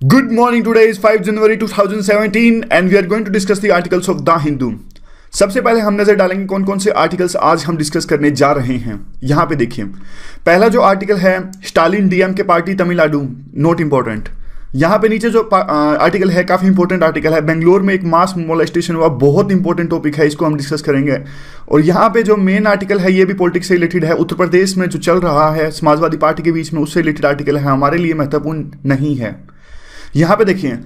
Good morning. Today is 5 January 2017 and we are going to discuss the articles of The Hindu. सबसे पहले हम नजर डालेंगे कौन कौन से आर्टिकल्स आज हम डिस्कस करने जा रहे हैं। यहाँ पे देखिए, पहला जो आर्टिकल है स्टालिन डीएम के पार्टी तमिलनाडु नॉट इंपॉर्टेंट। यहाँ पे नीचे जो आर्टिकल है काफ़ी इंपॉर्टेंट आर्टिकल है, बेंगलोर में एक मास मोलेस्टेशन हुआ, बहुत इंपॉर्टेंट टॉपिक है, इसको हम डिस्कस करेंगे। और यहाँ पे जो मेन आर्टिकल है ये भी पॉलिटिक्स से रिलेटेड है, उत्तर प्रदेश में जो चल रहा है समाजवादी पार्टी के बीच में उससे रिलेटेड आर्टिकल है, हमारे लिए महत्वपूर्ण नहीं है। यहाँ पे देखिए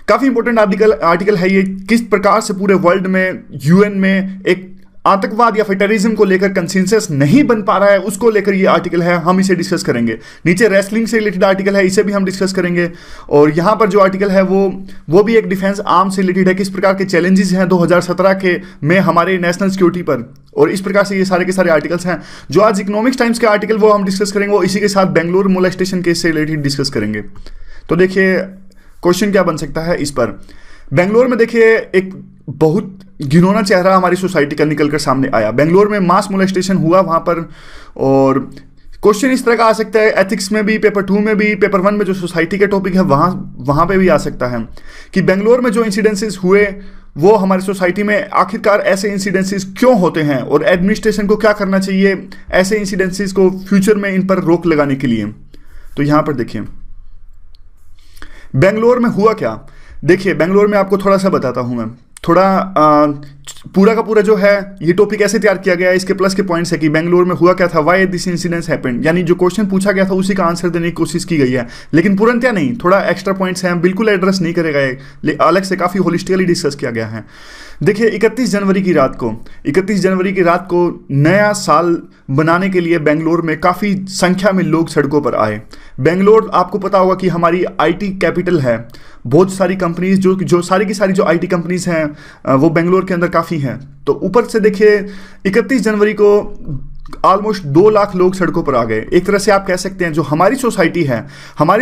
काफी इंपॉर्टेंट आर्टिकल है ये, किस प्रकार से पूरे वर्ल्ड में यूएन में एक आतंकवाद या फिर टेररिज्म को लेकर कंसेंसस नहीं बन पा रहा है, उसको लेकर ये आर्टिकल है, हम इसे डिस्कस करेंगे। नीचे रेसलिंग से रिलेटेड आर्टिकल है, इसे भी हम डिस्कस करेंगे। और यहाँ पर जो आर्टिकल है वो भी एक डिफेंस आर्म से रिलेटेड है, किस प्रकार के चैलेंजेस हैं 2017 के में हमारे नेशनल सिक्योरिटी पर। और इस प्रकार से ये सारे के सारे आर्टिकल्स हैं। जो आज इकोनॉमिक्स टाइम्स के आर्टिकल वो हम डिस्कस करेंगे, वो इसी के साथ बेंगलोर मोलेस्टेशन केस से रिलेटेड डिस्कस करेंगे। तो देखिए क्वेश्चन क्या बन सकता है इस पर। बेंगलोर में देखिए एक बहुत घिनौना चेहरा हमारी सोसाइटी का निकल कर सामने आया। बेंगलोर में मास मोलेस्टेशन हुआ वहाँ पर, और क्वेश्चन इस तरह का आ सकता है एथिक्स में भी, पेपर 2 में भी, पेपर 1 में जो सोसाइटी के टॉपिक है वहाँ पे भी आ सकता है कि बेंगलोर में जो इंसिडेंसेस हुए वो हमारी सोसाइटी में आखिरकार ऐसे इंसिडेंसेस क्यों होते हैं और एडमिनिस्ट्रेशन को क्या करना चाहिए ऐसे इंसिडेंसेस को फ्यूचर में इन पर रोक लगाने के लिए। तो यहाँ पर देखिए बेंगलोर में हुआ क्या। देखिए बेंगलोर में आपको थोड़ा सा बताता हूं मैं, थोड़ा पूरा का पूरा जो है ये टॉपिक ऐसे तैयार किया गया है, इसके प्लस के पॉइंट्स है कि बेंगलोर में हुआ क्या था, व्हाई दिस इंसिडेंट्स हैपेंड, यानी जो क्वेश्चन पूछा गया था उसी का आंसर देने की कोशिश की गई है, लेकिन पूर्णतया नहीं, थोड़ा एक्स्ट्रा पॉइंट्स हैं, बिल्कुल एड्रेस नहीं करेगा ये, अलग से काफ़ी होलिस्टिकली डिस्कस किया गया है। देखिए 31 जनवरी की रात को नया साल बनाने के लिए बेंगलोर में काफ़ी संख्या में लोग सड़कों पर आए। बेंगलोर आपको पता होगा कि हमारी आईटी कैपिटल है, बहुत सारी कंपनीज जो सारी की सारी जो आईटी कंपनीज हैं वो बेंगलोर के अंदर काफ़ी हैं। तो ऊपर से देखिए 31 जनवरी को ऑलमोस्ट 2 लाख लोग सड़कों पर आ गए। एक तरह से आप कह सकते हैं जो हमारी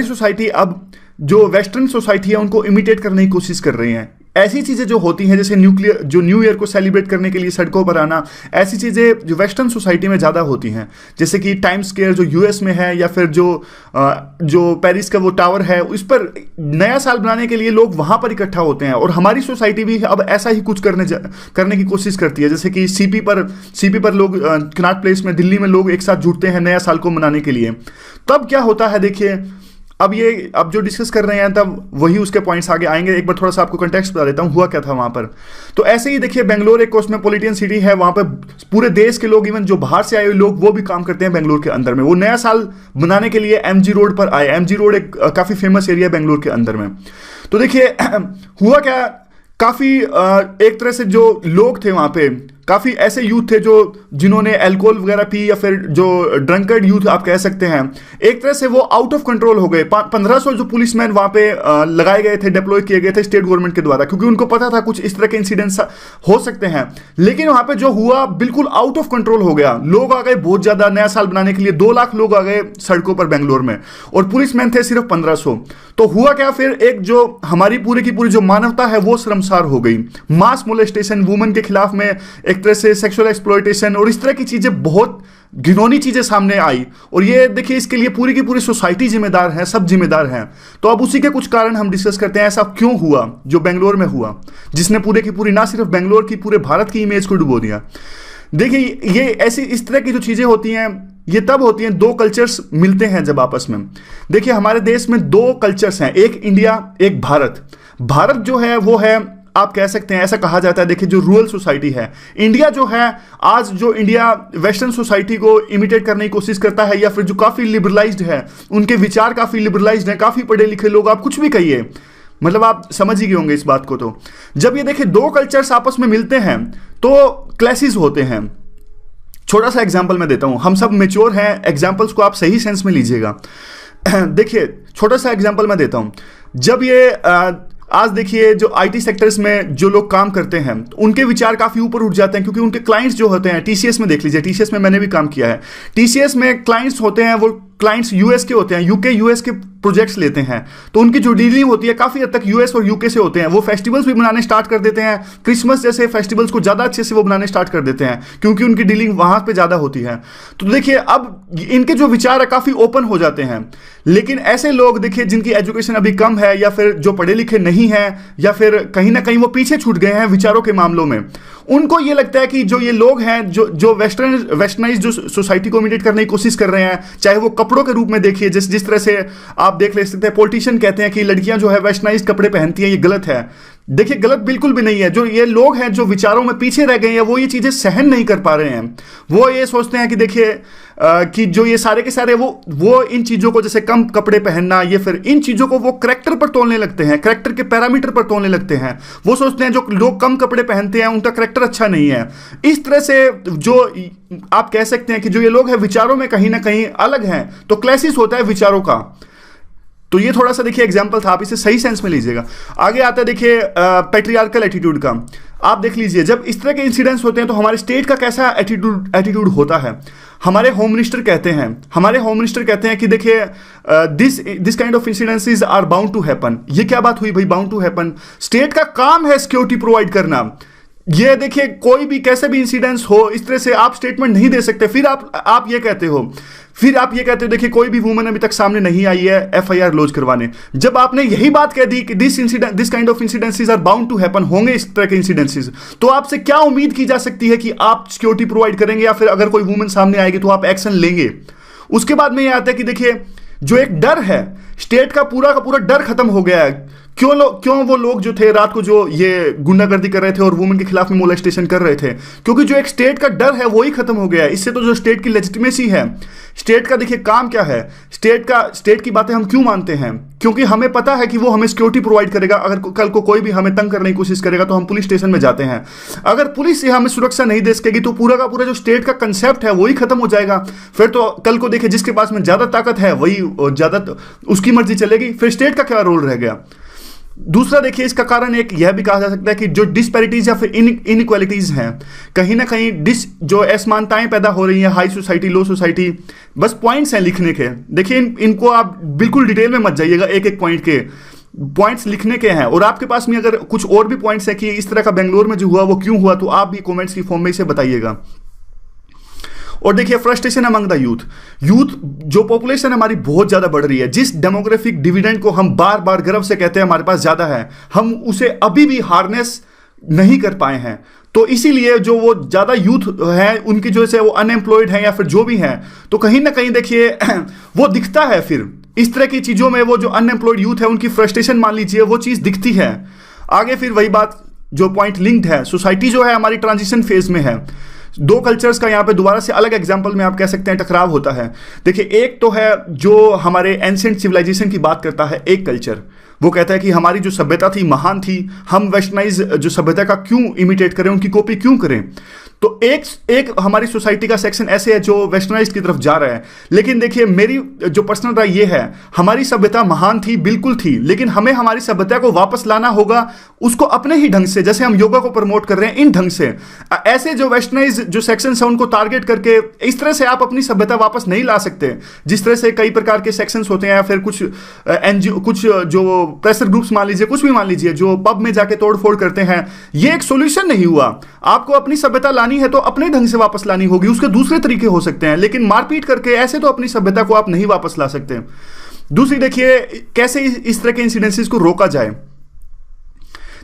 सोसाइटी अब जो वेस्टर्न सोसाइटी है उनको इमिटेट करने की कोशिश कर रही हैं। ऐसी चीज़ें जो होती हैं जैसे न्यू ईयर को सेलिब्रेट करने के लिए सड़कों पर आना, ऐसी चीज़ें जो वेस्टर्न सोसाइटी में ज़्यादा होती हैं, जैसे कि टाइम्स स्क्वायर जो यूएस में है, या फिर जो पेरिस का वो टावर है, उस पर नया साल बनाने के लिए लोग वहाँ पर इकट्ठा होते हैं। और हमारी सोसाइटी भी अब ऐसा ही कुछ करने की कोशिश करती है, जैसे कि सीपी पर लोग कनॉट प्लेस में दिल्ली में लोग एक साथ जुटते हैं नया साल को मनाने के लिए। तब क्या होता है देखिए, अब जो डिस्कस कर रहे हैं तब वही उसके पॉइंट्स आगे आएंगे। एक बार थोड़ा सा आपको कंटेक्स्ट बता देता हूँ हुआ क्या था वहाँ पर। तो ऐसे ही देखिए बेंगलोर एक कॉस्मोपॉलिटन सिटी है, वहाँ पर पूरे देश के लोग, इवन जो बाहर से आए हुए लोग वो भी काम करते हैं बेंगलोर के अंदर में। वो नया साल मनाने के लिए एमजी रोड पर आए। एमजी रोड एक काफ़ी फेमस एरिया है बेंगलोर के अंदर में। तो देखिए हुआ क्या, काफ़ी एक तरह से जो लोग थे वहाँ पे, काफ़ी ऐसे यूथ थे जिन्होंने अल्कोहल वगैरह पी, या फिर जो ड्रंकर्ड यूथ आप कह सकते हैं, एक तरह से वो आउट ऑफ कंट्रोल हो गए। 1500 जो पुलिसमैन वहाँ पे लगाए गए थे, डिप्लॉय किए गए थे स्टेट गवर्नमेंट के द्वारा, क्योंकि उनको पता था कुछ इस तरह के इंसिडेंट्स हो सकते हैं। लेकिन वहाँ पे जो हुआ बिल्कुल आउट ऑफ कंट्रोल हो गया, लोग आ गए बहुत ज़्यादा नया साल बनाने के लिए, 2 लाख लोग आ गए सड़कों पर बेंगलोर में, और पुलिसमैन थे सिर्फ 1500। तो हुआ क्या फिर, एक जो हमारी पूरी की पूरी जो मानवता है वो शर्मसार हो गई। मास मोलेस्टेशन, वुमेन के खिलाफ में एक तरह से सेक्सुअल एक्सप्लॉयटेशन और इस तरह की चीजें, बहुत घिनौनी चीजें सामने आई। और ये देखिए इसके लिए पूरी की पूरी सोसाइटी जिम्मेदार है, सब जिम्मेदार हैं। तो अब उसी के कुछ कारण हम डिस्कस करते हैं, ऐसा क्यों हुआ जो बेंगलोर में हुआ, जिसने पूरे की पूरी ना सिर्फ बेंगलोर की, पूरे भारत की इमेज को डुबो दिया। देखिए ये ऐसी इस तरह की जो चीजें होती हैं ये तब होती हैं, 2 कल्चर्स मिलते हैं जब आपस में। देखिए हमारे देश में 2 कल्चर्स हैं, एक इंडिया एक भारत। भारत जो है वो है, आप कह सकते हैं, ऐसा कहा जाता है, देखिए जो रूरल सोसाइटी है। इंडिया जो है, आज जो इंडिया वेस्टर्न सोसाइटी को इमिटेट करने की कोशिश करता है, या फिर जो काफ़ी लिबरलाइज्ड है, उनके विचार काफ़ी लिबरलाइज्ड हैं, काफ़ी पढ़े लिखे लोग, आप कुछ भी कहिए, मतलब आप समझ ही गए होंगे इस बात को। तो जब ये देखिए 2 कल्चर्स आपस में मिलते हैं तो क्लैशेस होते हैं। छोटा सा एग्जाम्पल मैं देता हूँ, हम सब मेच्योर हैं, एग्जाम्पल्स को आप सही सेंस में लीजिएगा। देखिए छोटा सा एग्जाम्पल मैं देता हूँ, जब ये आज देखिए जो आईटी सेक्टर्स में जो लोग काम करते हैं उनके विचार काफ़ी ऊपर उठ जाते हैं, क्योंकि उनके क्लाइंट्स जो होते हैं, टीसीएस में देख लीजिए, टीसीएस में मैंने भी काम किया है, टीसीएस में क्लाइंट्स होते हैं वो क्लाइंट्स यूएस के होते हैं, यूके यूएस के प्रोजेक्ट्स लेते हैं, तो उनकी जो डीलिंग होती है काफ़ी हद तक यूएस और यूके से होते हैं। वो फेस्टिवल्स भी मनाने स्टार्ट कर देते हैं, क्रिसमस जैसे फेस्टिवल्स को ज़्यादा अच्छे से वो बनाने स्टार्ट कर देते हैं क्योंकि उनकी डीलिंग वहाँ पे ज़्यादा होती है। तो देखिए अब इनके जो विचार है काफ़ी ओपन हो जाते हैं। लेकिन ऐसे लोग देखिए जिनकी एजुकेशन अभी कम है या फिर जो पढ़े लिखे नहीं हैं या फिर कहीं ना कहीं वो पीछे छूट गए हैं विचारों के मामलों में, उनको ये लगता है कि जो ये लोग हैं जो वेस्टर्नाइज जो सोसाइटी को इमिटेट करने की कोशिश कर रहे हैं, चाहे वो कपड़ों के रूप में देखिए, जिस तरह से आप देख ले सकते हैं पॉलिटिशियन कहते हैं कि लड़कियां जो है वेस्टर्नाइज कपड़े पहनती हैं, ये गलत है। देखिए गलत बिल्कुल भी नहीं है। जो ये लोग हैं जो विचारों में पीछे रह गए हैं वो ये चीजें सहन नहीं कर पा रहे हैं। वो ये सोचते हैं कि देखिए कि जो ये सारे के सारे वो इन चीजों को जैसे कम कपड़े पहनना, ये फिर इन चीजों को वो करैक्टर पर तोलने लगते हैं, करैक्टर के पैरामीटर पर तोलने लगते हैं। वो सोचते हैं जो लोग कम कपड़े पहनते हैं उनका करैक्टर अच्छा नहीं है। इस तरह से जो आप कह सकते हैं कि जो ये लोग हैं विचारों में कहीं ना कहीं अलग हैं, तो क्लैसिस होता है विचारों का। तो ये थोड़ा सा देखिए एग्जाम्पल था, आप इसे सही सेंस में लीजिएगा। आगे आता है देखिए पैट्रियार्कल एटीट्यूड का। आप देख लीजिए जब इस तरह के इंसिडेंट्स होते हैं तो हमारे स्टेट का कैसा एटीट्यूड होता है। हमारे होम मिनिस्टर कहते हैं कि देखिए this kind of incidences are bound to happen. ये क्या बात हुई भाई, बाउंड टू हैपन? स्टेट का काम है सिक्योरिटी प्रोवाइड करना। ये देखिए कोई भी कैसे भी इंसिडेंट्स हो इस तरह से आप स्टेटमेंट नहीं दे सकते। फिर आप ये कहते हो देखिए कोई भी वुमन अभी तक सामने नहीं आई है एफआईआर लॉन्च करवाने। जब आपने यही बात कह दी कि this kind of incidences are bound to happen, होंगे इस तरह के इंसिडेंसेस, तो आपसे क्या उम्मीद की जा सकती है कि आप सिक्योरिटी प्रोवाइड करेंगे या फिर अगर कोई वुमन सामने आएगी तो आप एक्शन लेंगे? उसके बाद में ये आता है कि देखिए जो एक डर है, स्टेट का पूरा डर खत्म हो गया है। क्यों वो लोग जो थे रात को जो ये गुंडागर्दी कर रहे थे और वुमेन के खिलाफ में मोलेस्टेशन कर रहे थे, क्योंकि जो एक स्टेट का डर है वो ही खत्म हो गया है। इससे तो जो स्टेट की लेजिटिमेसी है, स्टेट का देखिए काम क्या है, स्टेट की बातें हम क्यों मानते हैं? क्योंकि हमें पता है कि वो हमें सिक्योरिटी प्रोवाइड करेगा। अगर कल को कोई भी हमें तंग करने की कोशिश करेगा तो हम पुलिस स्टेशन में जाते हैं। अगर पुलिस से हमें सुरक्षा नहीं दे सकेगी तो पूरा का पूरा जो स्टेट का कंसेप्ट है वही खत्म हो जाएगा। फिर तो कल को देखिए जिसके पास में ज्यादा ताकत है वही ज्यादा उसकी मर्जी चलेगी, फिर स्टेट का क्या रोल रह गया? दूसरा देखिए इसका कारण एक यह भी कहा जा सकता है कि जो डिस्पैरिटीज या फिर इनइक्वालिटीज हैं, कहीं ना कहीं जो असमानताएं पैदा हो रही हैं, हाई सोसाइटी लो सोसाइटी, बस पॉइंट्स हैं लिखने के। देखिए इनको आप बिल्कुल डिटेल में मत जाइएगा, एक एक पॉइंट के पॉइंट्स लिखने के हैं। और आपके पास में अगर कुछ और भी पॉइंट्स है कि इस तरह का बेंगलोर में जो हुआ वो क्यों हुआ, तो आप भी कॉमेंट्स की फॉर्म में इसे बताइएगा। और देखिए फ्रस्ट्रेशन अमंग द यूथ जो पॉपुलेशन हमारी बहुत ज्यादा बढ़ रही है, जिस डेमोग्राफिक डिविडेंड को हम बार बार गर्व से कहते हैं हमारे पास ज्यादा है, हम उसे अभी भी हार्नेस नहीं कर पाए हैं। तो इसीलिए जो वो ज्यादा यूथ है उनकी जो है वो अनएम्प्लॉयड है या फिर जो भी है, तो कहीं ना कहीं देखिए वो दिखता है। फिर इस तरह की चीजों में वो जो अनएम्प्लॉयड यूथ है उनकी फ्रस्ट्रेशन मान लीजिए वो चीज दिखती है। आगे फिर वही बात जो पॉइंट लिंक्ड है, सोसाइटी जो है हमारी ट्रांजिशन फेज में है। दो कल्चर्स का यहाँ पे दोबारा से अलग एग्जांपल में आप कह सकते हैं टकराव होता है। देखिए एक तो है जो हमारे एंशिएंट सिविलाइजेशन की बात करता है, एक कल्चर वो कहता है कि हमारी जो सभ्यता थी महान थी, हम वेस्टर्नाइज जो सभ्यता का क्यों इमिटेट करें, उनकी कॉपी क्यों करें। तो एक हमारी सोसाइटी का सेक्शन ऐसे है जो वेस्टर्नाइज की तरफ जा रहा है। लेकिन देखिए मेरी जो पर्सनल राय ये है, हमारी सभ्यता महान थी, बिल्कुल थी, लेकिन हमें हमारी सभ्यता को वापस लाना होगा, उसको अपने ही ढंग से, जैसे हम योगा को प्रमोट कर रहे हैं इन ढंग से। ऐसे जो वेस्टर्नाइज जो सेक्शन है उनको टारगेट करके इस तरह से आप अपनी सभ्यता वापस नहीं ला सकते। जिस तरह से कई प्रकार के सेक्शंस होते हैं या फिर कुछ एनजीओ, कुछ जो प्रेशर ग्रुप्स मान लीजिए, कुछ भी मान लीजिए, जो पब में जाके तोड़फोड़ करते हैं, ये एक सोल्यूशन नहीं हुआ। आपको अपनी सभ्यता लानी है तो अपने ढंग से वापस लानी होगी, उसके दूसरे तरीके हो सकते हैं, लेकिन मारपीट करके ऐसे तो अपनी सभ्यता को आप नहीं वापस ला सकते। दूसरी देखिए कैसे इस तरह के इंसिडेंसेस को रोका जाए।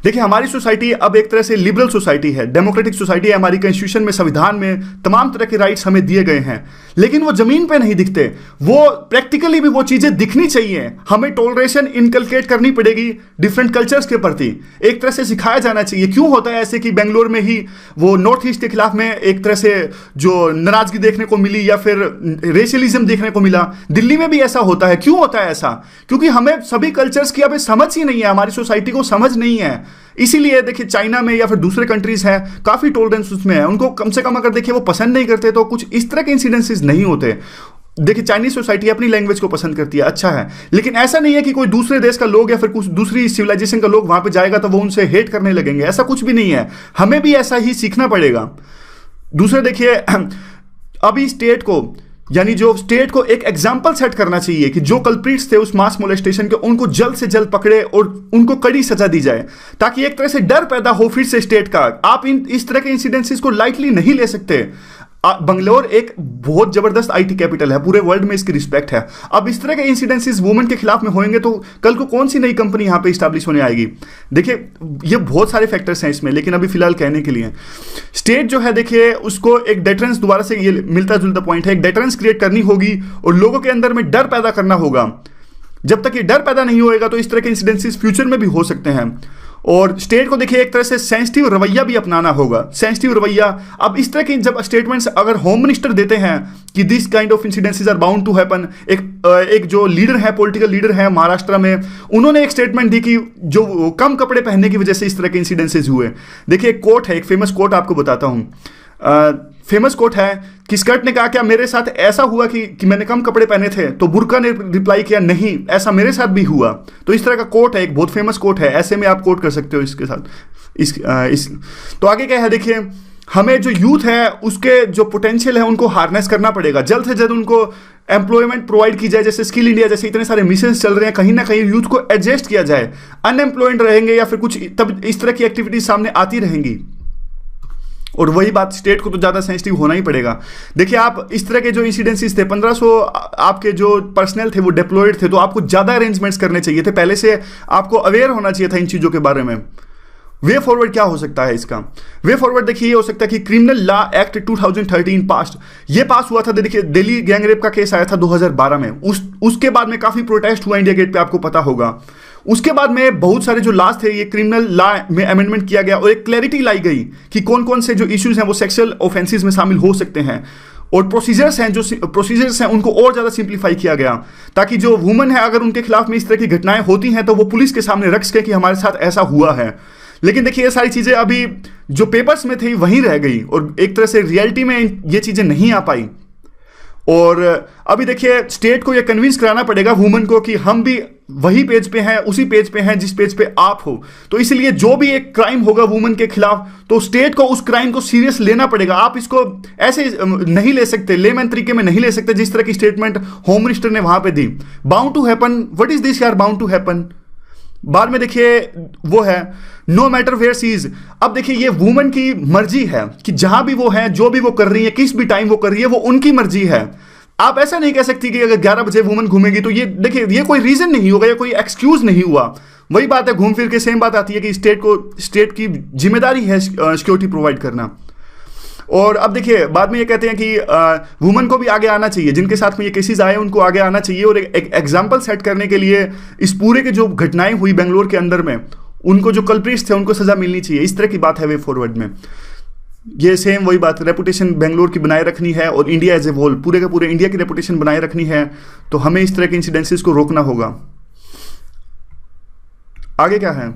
देखिए हमारी सोसाइटी अब एक तरह से लिबरल सोसाइटी है, डेमोक्रेटिक सोसाइटी है। हमारी कॉन्स्टिट्यूशन में, संविधान में तमाम तरह के राइट्स हमें दिए गए हैं, लेकिन वो जमीन पे नहीं दिखते। वो प्रैक्टिकली भी वो चीजें दिखनी चाहिए। हमें टॉलरेशन इनकलकेट करनी पड़ेगी डिफरेंट कल्चर्स के प्रति, एक तरह से सिखाया जाना चाहिए। क्यों होता है ऐसे कि बेंगलोर में ही वो नॉर्थ ईस्ट के खिलाफ में एक तरह से जो नाराजगी देखने को मिली या फिर रेशियलिज्म देखने को मिला, दिल्ली में भी ऐसा होता है। क्यों होता है ऐसा? क्योंकि हमें सभी कल्चर्स की अब समझ ही नहीं है, हमारी सोसाइटी को समझ नहीं है। इसीलिए देखिए चाइना में या फिर दूसरे कंट्रीज हैं, काफी टॉलरेंस उसमें है, उनको कम से कम अगर देखिए वो पसंद नहीं करते तो कुछ इस तरह के इंसिडेंसेस नहीं होते। देखिए चाइनीज सोसाइटी अपनी लैंग्वेज को पसंद करती है, अच्छा है, लेकिन ऐसा नहीं है कि कोई दूसरे देश का लोग या फिर कुछ दूसरी सिविलाइजेशन का लोग वहां पे जाएगा तो वो उनसे हेट करने लगेंगे, ऐसा कुछ भी नहीं है। हमें भी ऐसा ही सीखना पड़ेगा। दूसरा देखिए अभी स्टेट को यानी जो स्टेट को एक एग्जाम्पल सेट करना चाहिए कि जो कल्प्रिट्स थे उस मास मोलेस्टेशन के, उनको जल्द से जल्द पकड़े और उनको कड़ी सजा दी जाए, ताकि एक तरह से डर पैदा हो फिर से स्टेट का। आप इस तरह के इंसिडेंसेस को लाइटली नहीं ले सकते। बंगलोर एक बहुत जबरदस्त आईटी कैपिटल है, पूरे वर्ल्ड में इसकी रिस्पेक्ट है। अब इस तरह के इंसिडेंसेस वुमेन के खिलाफ में होंगे तो कल को कौन सी नई कंपनी यहां पे स्टैब्लिश होने आएगी? देखिए, ये बहुत सारे फैक्टर्स हैं इसमें, लेकिन अभी फिलहाल कहने के लिए स्टेट जो है, देखिए उसको एक डेटरेंस, दोबारा से ये मिलता जुलता पॉइंट है, एक डेटरेंस क्रिएट करनी होगी और लोगों के अंदर में डर पैदा करना होगा। जब तक ये डर पैदा नहीं होएगा तो इस तरह के इंसिडेंसेस फ्यूचर में भी हो सकते हैं। और स्टेट को देखिए एक तरह से सेंसिटिव रवैया भी अपनाना होगा, सेंसिटिव रवैया। अब इस तरह के जब स्टेटमेंट्स अगर होम मिनिस्टर देते हैं कि this kind of incidences are bound to happen, एक जो लीडर है, पॉलिटिकल लीडर है महाराष्ट्र में, उन्होंने एक स्टेटमेंट दी कि जो कम कपड़े पहनने की वजह से इस तरह के इंसिडेंसेस हुए। देखिए एक कोट है, एक फेमस कोट आपको बताता हूं। फेमस कोट है कि स्कर्ट ने कहा क्या मेरे साथ ऐसा हुआ कि मैंने कम कपड़े पहने थे? तो बुर्का ने रिप्लाई किया नहीं, ऐसा मेरे साथ भी हुआ। तो इस तरह का कोट है, एक बहुत फेमस कोट है, ऐसे में आप कोट कर सकते हो इसके साथ। तो आगे क्या है, देखिए हमें जो यूथ है उसके जो पोटेंशियल है उनको हार्नेस करना पड़ेगा, जल्द से जल्द उनको एम्प्लॉयमेंट प्रोवाइड की जाए। जैसे स्किल इंडिया जैसे इतने सारे मिशन चल रहे हैं, कहीं ना कहीं यूथ को एडजस्ट किया जाए। अनएम्प्लॉयड रहेंगे या फिर कुछ, तब इस तरह की एक्टिविटीज सामने आती रहेंगी। और वही बात, स्टेट को तो ज़्यादा सेंसिटिव होना ही पड़ेगा। देखिए आप इस तरह के जो इंसिडेंसेस थे, 1500 आपके जो पर्सनल थे वो डिप्लॉयड थे, तो आपको ज़्यादा अरेंजमेंट्स करने चाहिए थे, पहले से आपको अवेयर होना चाहिए था इन चीज़ों के बारे में। वे फॉरवर्ड क्या हो सकता है इसका? वे फॉरवर्ड देखिए ये हो सकता है कि क्रिमिनल लॉ एक्ट 2013 पास, ये पास हुआ था। देखिए दिल्ली गैंगरेप का केस आया था 2012 में, उसके बाद में काफ़ी प्रोटेस्ट हुआ इंडिया गेट पे, आपको पता होगा। उसके बाद में बहुत सारे जो लॉज थे, ये क्रिमिनल लॉ में अमेंडमेंट किया गया और एक क्लैरिटी लाई गई कि कौन कौन से जो इश्यूज हैं वो सेक्सुअल ऑफेंसेस में शामिल हो सकते हैं। और प्रोसीजर्स हैं, जो प्रोसीजर्स हैं उनको और ज़्यादा सिंप्लीफाई किया गया, ताकि जो वुमेन है अगर उनके खिलाफ में इस तरह की घटनाएं होती हैं तो वो पुलिस के सामने रख सके कि हमारे साथ ऐसा हुआ है। लेकिन देखिए ये सारी चीज़ें अभी जो पेपर्स में थी वहीं रह गई और एक तरह से रियलिटी में ये चीज़ें नहीं आ पाई। और अभी देखिए स्टेट को ये कन्विंस कराना पड़ेगा वुमेन को कि हम भी वही पेज पे हैं, उसी पेज पे हैं जिस पेज पे आप हो। तो इसलिए जो भी एक क्राइम होगा वुमेन के खिलाफ, तो स्टेट को उस क्राइम को सीरियस लेना पड़ेगा। आप इसको ऐसे नहीं ले सकते, लेमैन तरीके में नहीं ले सकते जिस तरह की स्टेटमेंट होम मिनिस्टर ने वहां पे दी। Bound to happen, what is this यार, बाउंड टू हैपन। बाद में देखिए वो है no matter where she is. अब देखिए ये वुमेन की मर्जी है कि जहां भी वो है, जो भी वो कर रही है, किस भी टाइम वो कर रही है, वो उनकी मर्जी है। आप ऐसा नहीं कह सकती कि अगर 11 बजे वुमेन घूमेगी तो ये देखिए ये कोई रीजन नहीं होगा, या कोई एक्सक्यूज नहीं हुआ। वही बात है, घूम फिर के सेम बात आती है कि स्टेट की जिम्मेदारी है सिक्योरिटी प्रोवाइड करना। और अब देखिए बाद में ये कहते हैं कि वुमेन को भी आगे आना चाहिए, जिनके साथ में ये केसेस आए उनको आगे आना चाहिए और एक एग्जाम्पल सेट करने के लिए इस पूरे के जो घटनाएं हुई बेंगलोर के अंदर में, उनको जो कल्प्रिट्स थे उनको सजा मिलनी चाहिए। इस तरह की बात है वे फॉरवर्ड में। ये सेम वही बात, रेपुटेशन बेंगलोर की बनाए रखनी है और इंडिया एज ए होल, पूरे के पूरे इंडिया की रेपुटेशन बनाए रखनी है। तो हमें इस तरह के इंसिडेंसेस को रोकना होगा। आगे क्या है,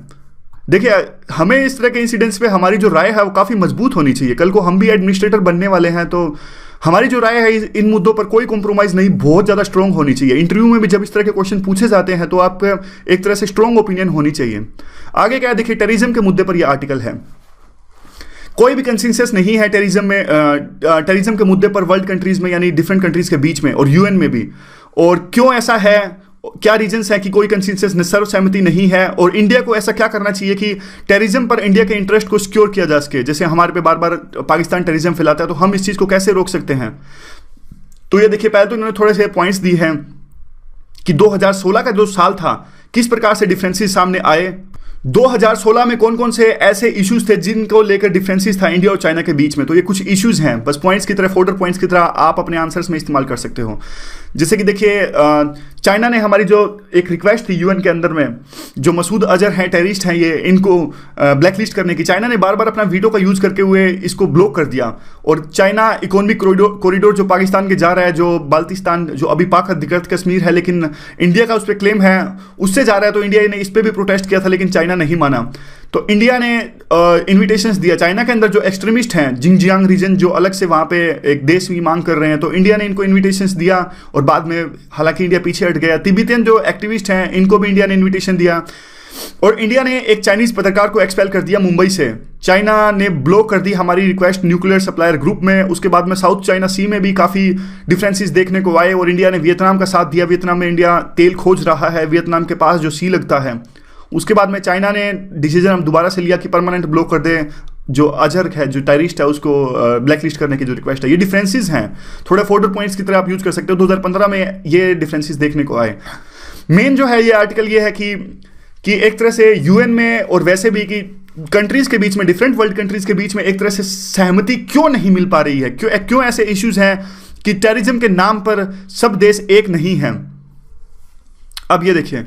देखिए हमें इस तरह के इंसिडेंट्स पे हमारी जो राय है वो काफ़ी मजबूत होनी चाहिए। कल को हम भी एडमिनिस्ट्रेटर बनने वाले हैं, तो हमारी जो राय है इन मुद्दों पर कोई कॉम्प्रोमाइज़ नहीं, बहुत ज़्यादा स्ट्रॉन्ग होनी चाहिए। इंटरव्यू में भी जब इस तरह के क्वेश्चन पूछे जाते हैं तो आप एक तरह से स्ट्रॉन्ग ओपिनियन होनी चाहिए। आगे क्या है, देखिए टेररिज्म के मुद्दे पर यह आर्टिकल है। कोई भी कंसेंसस नहीं है टेररिज्म में, टेररिज्म के मुद्दे पर वर्ल्ड कंट्रीज में, यानी डिफरेंट कंट्रीज के बीच में और यूएन में भी। और क्यों ऐसा है, क्या रीजंस है कि कोई कंसेंसस सर्वसहमति नहीं है, और इंडिया को ऐसा क्या करना चाहिए कि टेररिज्म पर इंडिया के इंटरेस्ट को सिक्योर किया जा सके। जैसे हमारे पे बार बार पाकिस्तान टेररिज्म फैलाता है, तो हम इस चीज़ को कैसे रोक सकते हैं। तो ये देखिए पहले तो इन्होंने थोड़े से पॉइंट्स दिए हैं कि 2016 का जो साल था किस प्रकार से डिफरेंसेस सामने आए। 2016 में कौन कौन से ऐसे इश्यूज थे जिनको लेकर डिफरेंसेस था इंडिया और चाइना के बीच में। तो ये कुछ इश्यूज हैं, बस पॉइंट्स की तरह, फोल्डर पॉइंट्स की तरह आप अपने आंसर्स में इस्तेमाल कर सकते हो। जैसे कि देखिए चाइना ने हमारी जो एक रिक्वेस्ट थी यूएन के अंदर में, जो मसूद अजहर हैं, टेररिस्ट हैं, ये इनको ब्लैकलिस्ट करने की, चाइना ने बार बार अपना वीटो का यूज़ करके हुए इसको ब्लॉक कर दिया। और चाइना इकोनॉमिक कॉरिडोर जो पाकिस्तान के जा रहा है, जो बाल्टिस्तान, जो अभी पाक अधिकृत कश्मीर है लेकिन इंडिया का उस पर क्लेम है, उससे जा रहा है, तो इंडिया ने इस पर भी प्रोटेस्ट किया था लेकिन चाइना नहीं माना। तो इंडिया ने इन्विटेशंस दिया। चाइना के अंदर जो एक्सट्रीमिस्ट हैं, जिंगजियांग रीजन, जो अलग से वहाँ पे एक देश की मांग कर रहे हैं, तो इंडिया ने इनको इन्विटेशंस दिया और बाद में हालांकि इंडिया पीछे हट गया। तिब्बतियन जो एक्टिविस्ट हैं, इनको भी इंडिया ने इन्विटेशन दिया। और इंडिया ने एक चाइनीज़ पत्रकार को एक्सपेल कर दिया मुंबई से, चाइना ने ब्लॉक कर दी हमारी रिक्वेस्ट न्यूक्लियर सप्लायर ग्रुप में। उसके बाद में साउथ चाइना सी में भी काफ़ी डिफरेंसेस देखने को आए और इंडिया ने वियतनाम का साथ दिया। वियतनाम में इंडिया तेल खोज रहा है, वियतनाम के पास जो सी लगता है। उसके बाद में चाइना ने डिसीजन हम दोबारा से लिया कि परमानेंट ब्लॉक कर दे जो अजहर है, जो टेररिस्ट है, उसको ब्लैक लिस्ट करने की जो रिक्वेस्ट है। ये डिफरेंसेस हैं, थोड़े फोर्डर पॉइंट्स की तरह आप यूज कर सकते हो। 2015 में ये डिफरेंसेस देखने को आए। मेन जो है ये आर्टिकल ये है कि एक तरह से यूएन में और वैसे भी कि कंट्रीज के बीच में, डिफरेंट वर्ल्ड कंट्रीज के बीच में एक तरह से सहमति क्यों नहीं मिल पा रही है, क्यों ऐसे इश्यूज हैं कि टेररिज्म के नाम पर सब देश एक नहीं हैं। अब ये देखिए,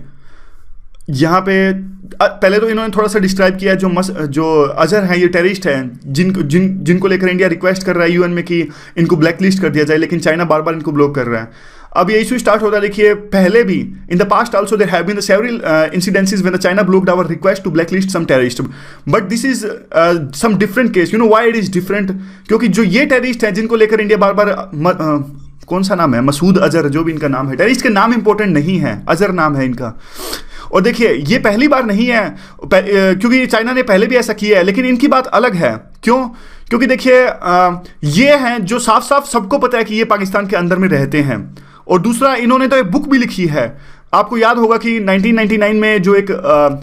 यहाँ पे पहले तो इन्होंने थोड़ा सा डिस्क्राइब किया जो अजहर हैं, ये टेररिस्ट हैं जिनको लेकर इंडिया रिक्वेस्ट कर रहा है यूएन में कि इनको ब्लैक लिस्ट कर दिया जाए, लेकिन चाइना बार बार इनको ब्लॉक कर रहा है। अब ये इशू स्टार्ट होता है, देखिए पहले भी in the past also there have been several incidences when the China blocked our request to blacklist some terrorist, but this is some different case. You know why it is different? क्योंकि जो ये terrorist हैं जिनको लेकर India बार बार कौन सा नाम है, मसूद अजहर, जो भी इनका नाम है, टेररिस्ट के नाम इंपॉर्टेंट नहीं है, अजहर नाम है इनका। और देखिए ये पहली बार नहीं है, क्योंकि चाइना ने पहले भी ऐसा किया है, लेकिन इनकी बात अलग है। क्यों? क्योंकि देखिए ये हैं जो साफ साफ सबको पता है कि ये पाकिस्तान के अंदर में रहते हैं। और दूसरा, इन्होंने तो एक बुक भी लिखी है। आपको याद होगा कि 1999 में जो एक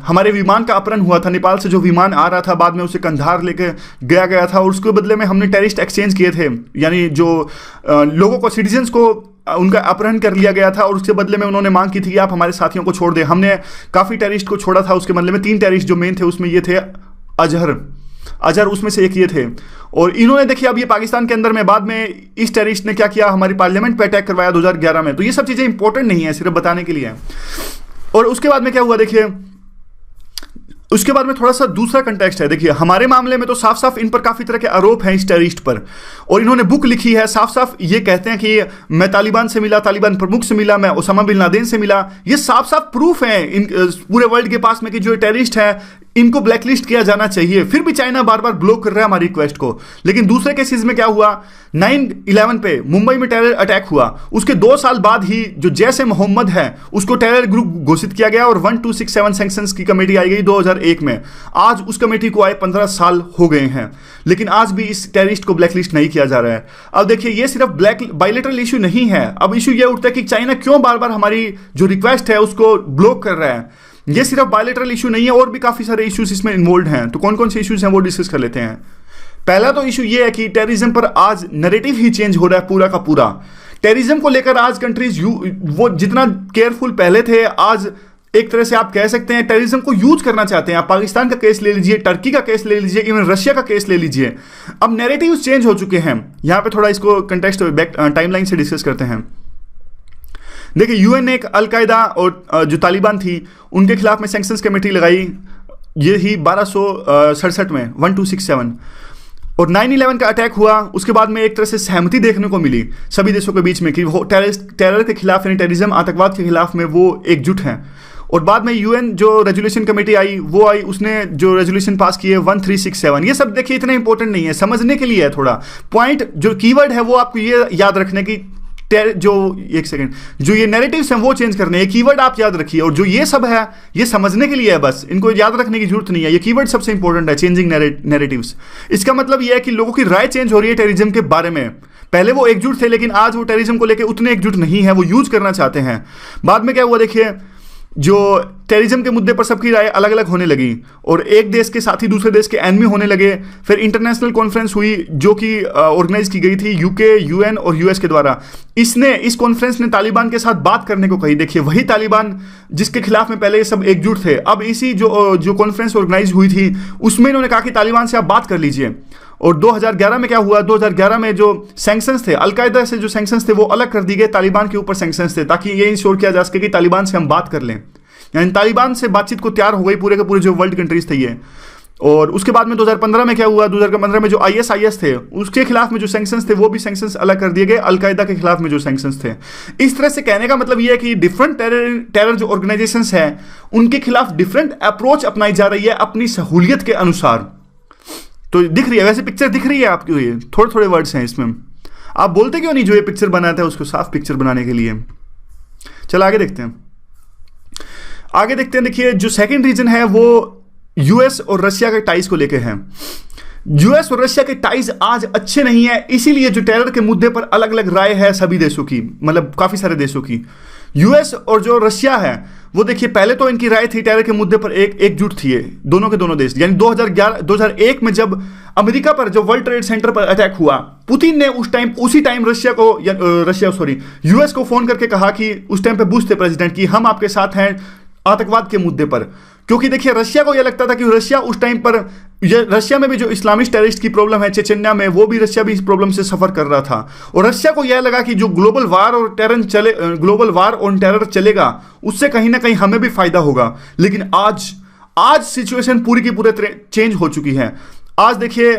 हमारे विमान का अपहरण हुआ था, नेपाल से जो विमान आ रहा था, बाद में उसे कंधार लेके गया था, और उसके बदले में हमने टेररिस्ट एक्सचेंज किए थे, यानी जो लोगों को, सिटीजन्स को उनका अपहरण कर लिया गया था और उसके बदले में उन्होंने मांग की थी कि आप हमारे साथियों को छोड़ दें। हमने काफ़ी टेररिस्ट को छोड़ा था, उसके बदले में 3 टेररिस्ट जो मेन थे उसमें ये थे अजहर उसमें से एक ये थे। और इन्होंने देखिए अब ये पाकिस्तान के अंदर में बाद में इस टेररिस्ट ने क्या किया, हमारी पार्लियामेंट पे अटैक करवाया 2011 में। तो ये सब चीज़ें इंपॉर्टेंट नहीं है, सिर्फ बताने के लिए है। और उसके बाद में क्या हुआ, देखिए उसके बाद में थोड़ा सा दूसरा कंटेक्स्ट है। देखिए हमारे मामले में तो साफ साफ इन पर काफ़ी तरह के आरोप हैं इस टेररिस्ट पर, और इन्होंने बुक लिखी है, साफ साफ ये कहते हैं कि मैं तालिबान से मिला, तालिबान प्रमुख से मिला, मैं ओसामा बिन लादेन से मिला। ये साफ साफ प्रूफ है इन पूरे वर्ल्ड के पास में कि जो टेररिस्ट है इनको ब्लैकलिस्ट किया जाना चाहिए। फिर भी चाइना बार बार ब्लॉक कर रहा है हमारी रिक्वेस्ट को। लेकिन दूसरे केसेस में क्या हुआ, 9/11 पे मुंबई में टेरर अटैक हुआ, उसके 2 साल बाद ही जो जैश ए मोहम्मद है उसको टेरर ग्रुप घोषित किया गया और 1267 सैंक्शंस की कमेटी आई गई 2001 में। आज उस कमेटी को आए 15 साल हो गए हैं, लेकिन आज भी इस टेररिस्ट को ब्लैकलिस्ट नहीं किया जा रहा है। अब देखिए ये सिर्फ बायलैटरल इशू नहीं है, अब इशू ये उठता है कि चाइना क्यों बार बार हमारी जो रिक्वेस्ट है उसको ब्लॉक कर रहा है। ये सिर्फ बायलैटरल इशू नहीं है, और भी काफी सारे इश्यूज इसमें इन्वॉल्व हैं। तो कौन कौन से इश्यूज हैं वो डिस्कस कर लेते हैं। पहला तो इशू ये है कि टेररिज्म पर आज नैरेटिव ही चेंज हो रहा है पूरा का पूरा। टेररिज्म को लेकर आज कंट्रीज वो जितना केयरफुल पहले थे, आज एक तरह से आप कह सकते हैं टेररिज्म को यूज करना चाहते हैं। आप पाकिस्तान का केस ले लीजिए, टर्की का केस ले लीजिए, इवन रशिया का केस ले लीजिए। अब नैरेटिव चेंज हो चुके हैं। यहां पे थोड़ा इसको कंटेक्स्ट टाइमलाइन से डिस्कस करते हैं। देखिए यूएन ने एक अलकायदा और जो तालिबान थी उनके खिलाफ में सैंक्शंस कमेटी लगाई, ये ही 1267 में 1267। और 9/11 का अटैक हुआ, उसके बाद में एक तरह से सहमति देखने को मिली सभी देशों के बीच में कि वो टेरर के खिलाफ, यानी टेररिज्म, आतंकवाद के खिलाफ में वो एकजुट हैं। और बाद में यूएन जो रेजोल्यूशन कमेटी आई, वो आई, उसने जो रेजोल्यूशन पास किए 1367। ये सब देखिए इतना इंपॉर्टेंट नहीं है, समझने के लिए है। थोड़ा पॉइंट जो कीवर्ड है वो आपको ये याद रखने की, जो एक सेकंड, जो ये नैरेटिव्स हैं वो चेंज करने हैं, कीवर्ड आप याद रखिए। और जो ये सब है ये समझने के लिए है, बस इनको याद रखने की जरूरत नहीं है। ये कीवर्ड सबसे इंपॉर्टेंट है, चेंजिंग नैरेटिव्स। इसका मतलब ये है कि लोगों की राय चेंज हो रही है टेररिज्म के बारे में। पहले वो एकजुट थे, लेकिन आज वो टेररिज्म को लेकर उतने एकजुट नहीं है, वो यूज करना चाहते हैं। बाद में क्या हुआ, देखिए जो टेररिज्म के मुद्दे पर सबकी राय अलग अलग होने लगी और एक देश के साथी दूसरे देश के एनिमी होने लगे। फिर इंटरनेशनल कॉन्फ्रेंस हुई जो कि ऑर्गेनाइज की गई थी यूके, यूएन और यूएस के द्वारा। इस कॉन्फ्रेंस ने तालिबान के साथ बात करने को कही। देखिए वही तालिबान जिसके खिलाफ में पहले ये सब एकजुट थे, अब इसी जो कॉन्फ्रेंस ऑर्गेनाइज हुई थी उसमें इन्होंने कहा कि तालिबान से आप बात कर लीजिए। और 2011 में क्या हुआ, 2011 में जो सैंक्शंस थे, अलकायदा से जो सैंक्शंस थे वो अलग कर दिए गए, तालिबान के ऊपर सैंक्शंस थे, ताकि ये इंश्योर किया जा सके कि तालिबान से हम बात कर लें। यानी तालिबान से बातचीत को तैयार हो गई पूरे के पूरे जो वर्ल्ड कंट्रीज थे ये। और उसके बाद में 2015 में क्या हुआ, 2015 में जो ISIS थे उसके खिलाफ में जो सैंक्शंस थे वो भी सैंक्शंस अलग कर दिए गए, अलकायदा के खिलाफ में जो सैंक्शंस थे। इस तरह से कहने का मतलब ये है कि डिफरेंट टेरर जो ऑर्गेनाइजेशंस हैं उनके खिलाफ डिफरेंट अप्रोच अपनाई जा रही है अपनी सहूलियत के अनुसार। तो दिख रही है, वैसे पिक्चर दिख रही है आपको, ये थोड़े थोड़े वर्ड्स हैं इसमें। आप बोलते क्यों नहीं जो ये पिक्चर बनाता है उसको साफ पिक्चर बनाने के लिए। चलो आगे देखते हैं। देखिए जो सेकंड रीजन है वो यूएस और रशिया के टाइज को लेके हैं। यूएस और रशिया के टाइज आज अच्छे नहीं है, इसीलिए जो टेरर के मुद्दे पर अलग अलग राय है सभी देशों की, मतलब काफी सारे देशों की। यूएस और जो रशिया है वो देखिए, पहले तो इनकी राय थी टेरर के मुद्दे पर एकजुट थी दोनों के दोनों देश। यानी 2001 में जब अमेरिका पर जो वर्ल्ड ट्रेड सेंटर पर अटैक हुआ, पुतिन ने उसी टाइम यूएस को फोन करके कहा कि उस टाइम पे बुश थे प्रेसिडेंट, कि हम आपके साथ हैं आतंकवाद के मुद्दे पर। क्योंकि देखिए रशिया को यह लगता था कि रशिया उस टाइम पर, रशिया में भी जो इस्लामिस्ट टेररिस्ट की प्रॉब्लम है चेचन्या में, वो भी रशिया भी इस प्रॉब्लम से सफर कर रहा था। और रशिया को यह लगा कि जो ग्लोबल वार ऑन टेरर चलेगा, उससे कहीं ना कहीं हमें भी फायदा होगा। लेकिन आज सिचुएशन पूरी की पूरी चेंज हो चुकी है। आज देखिए,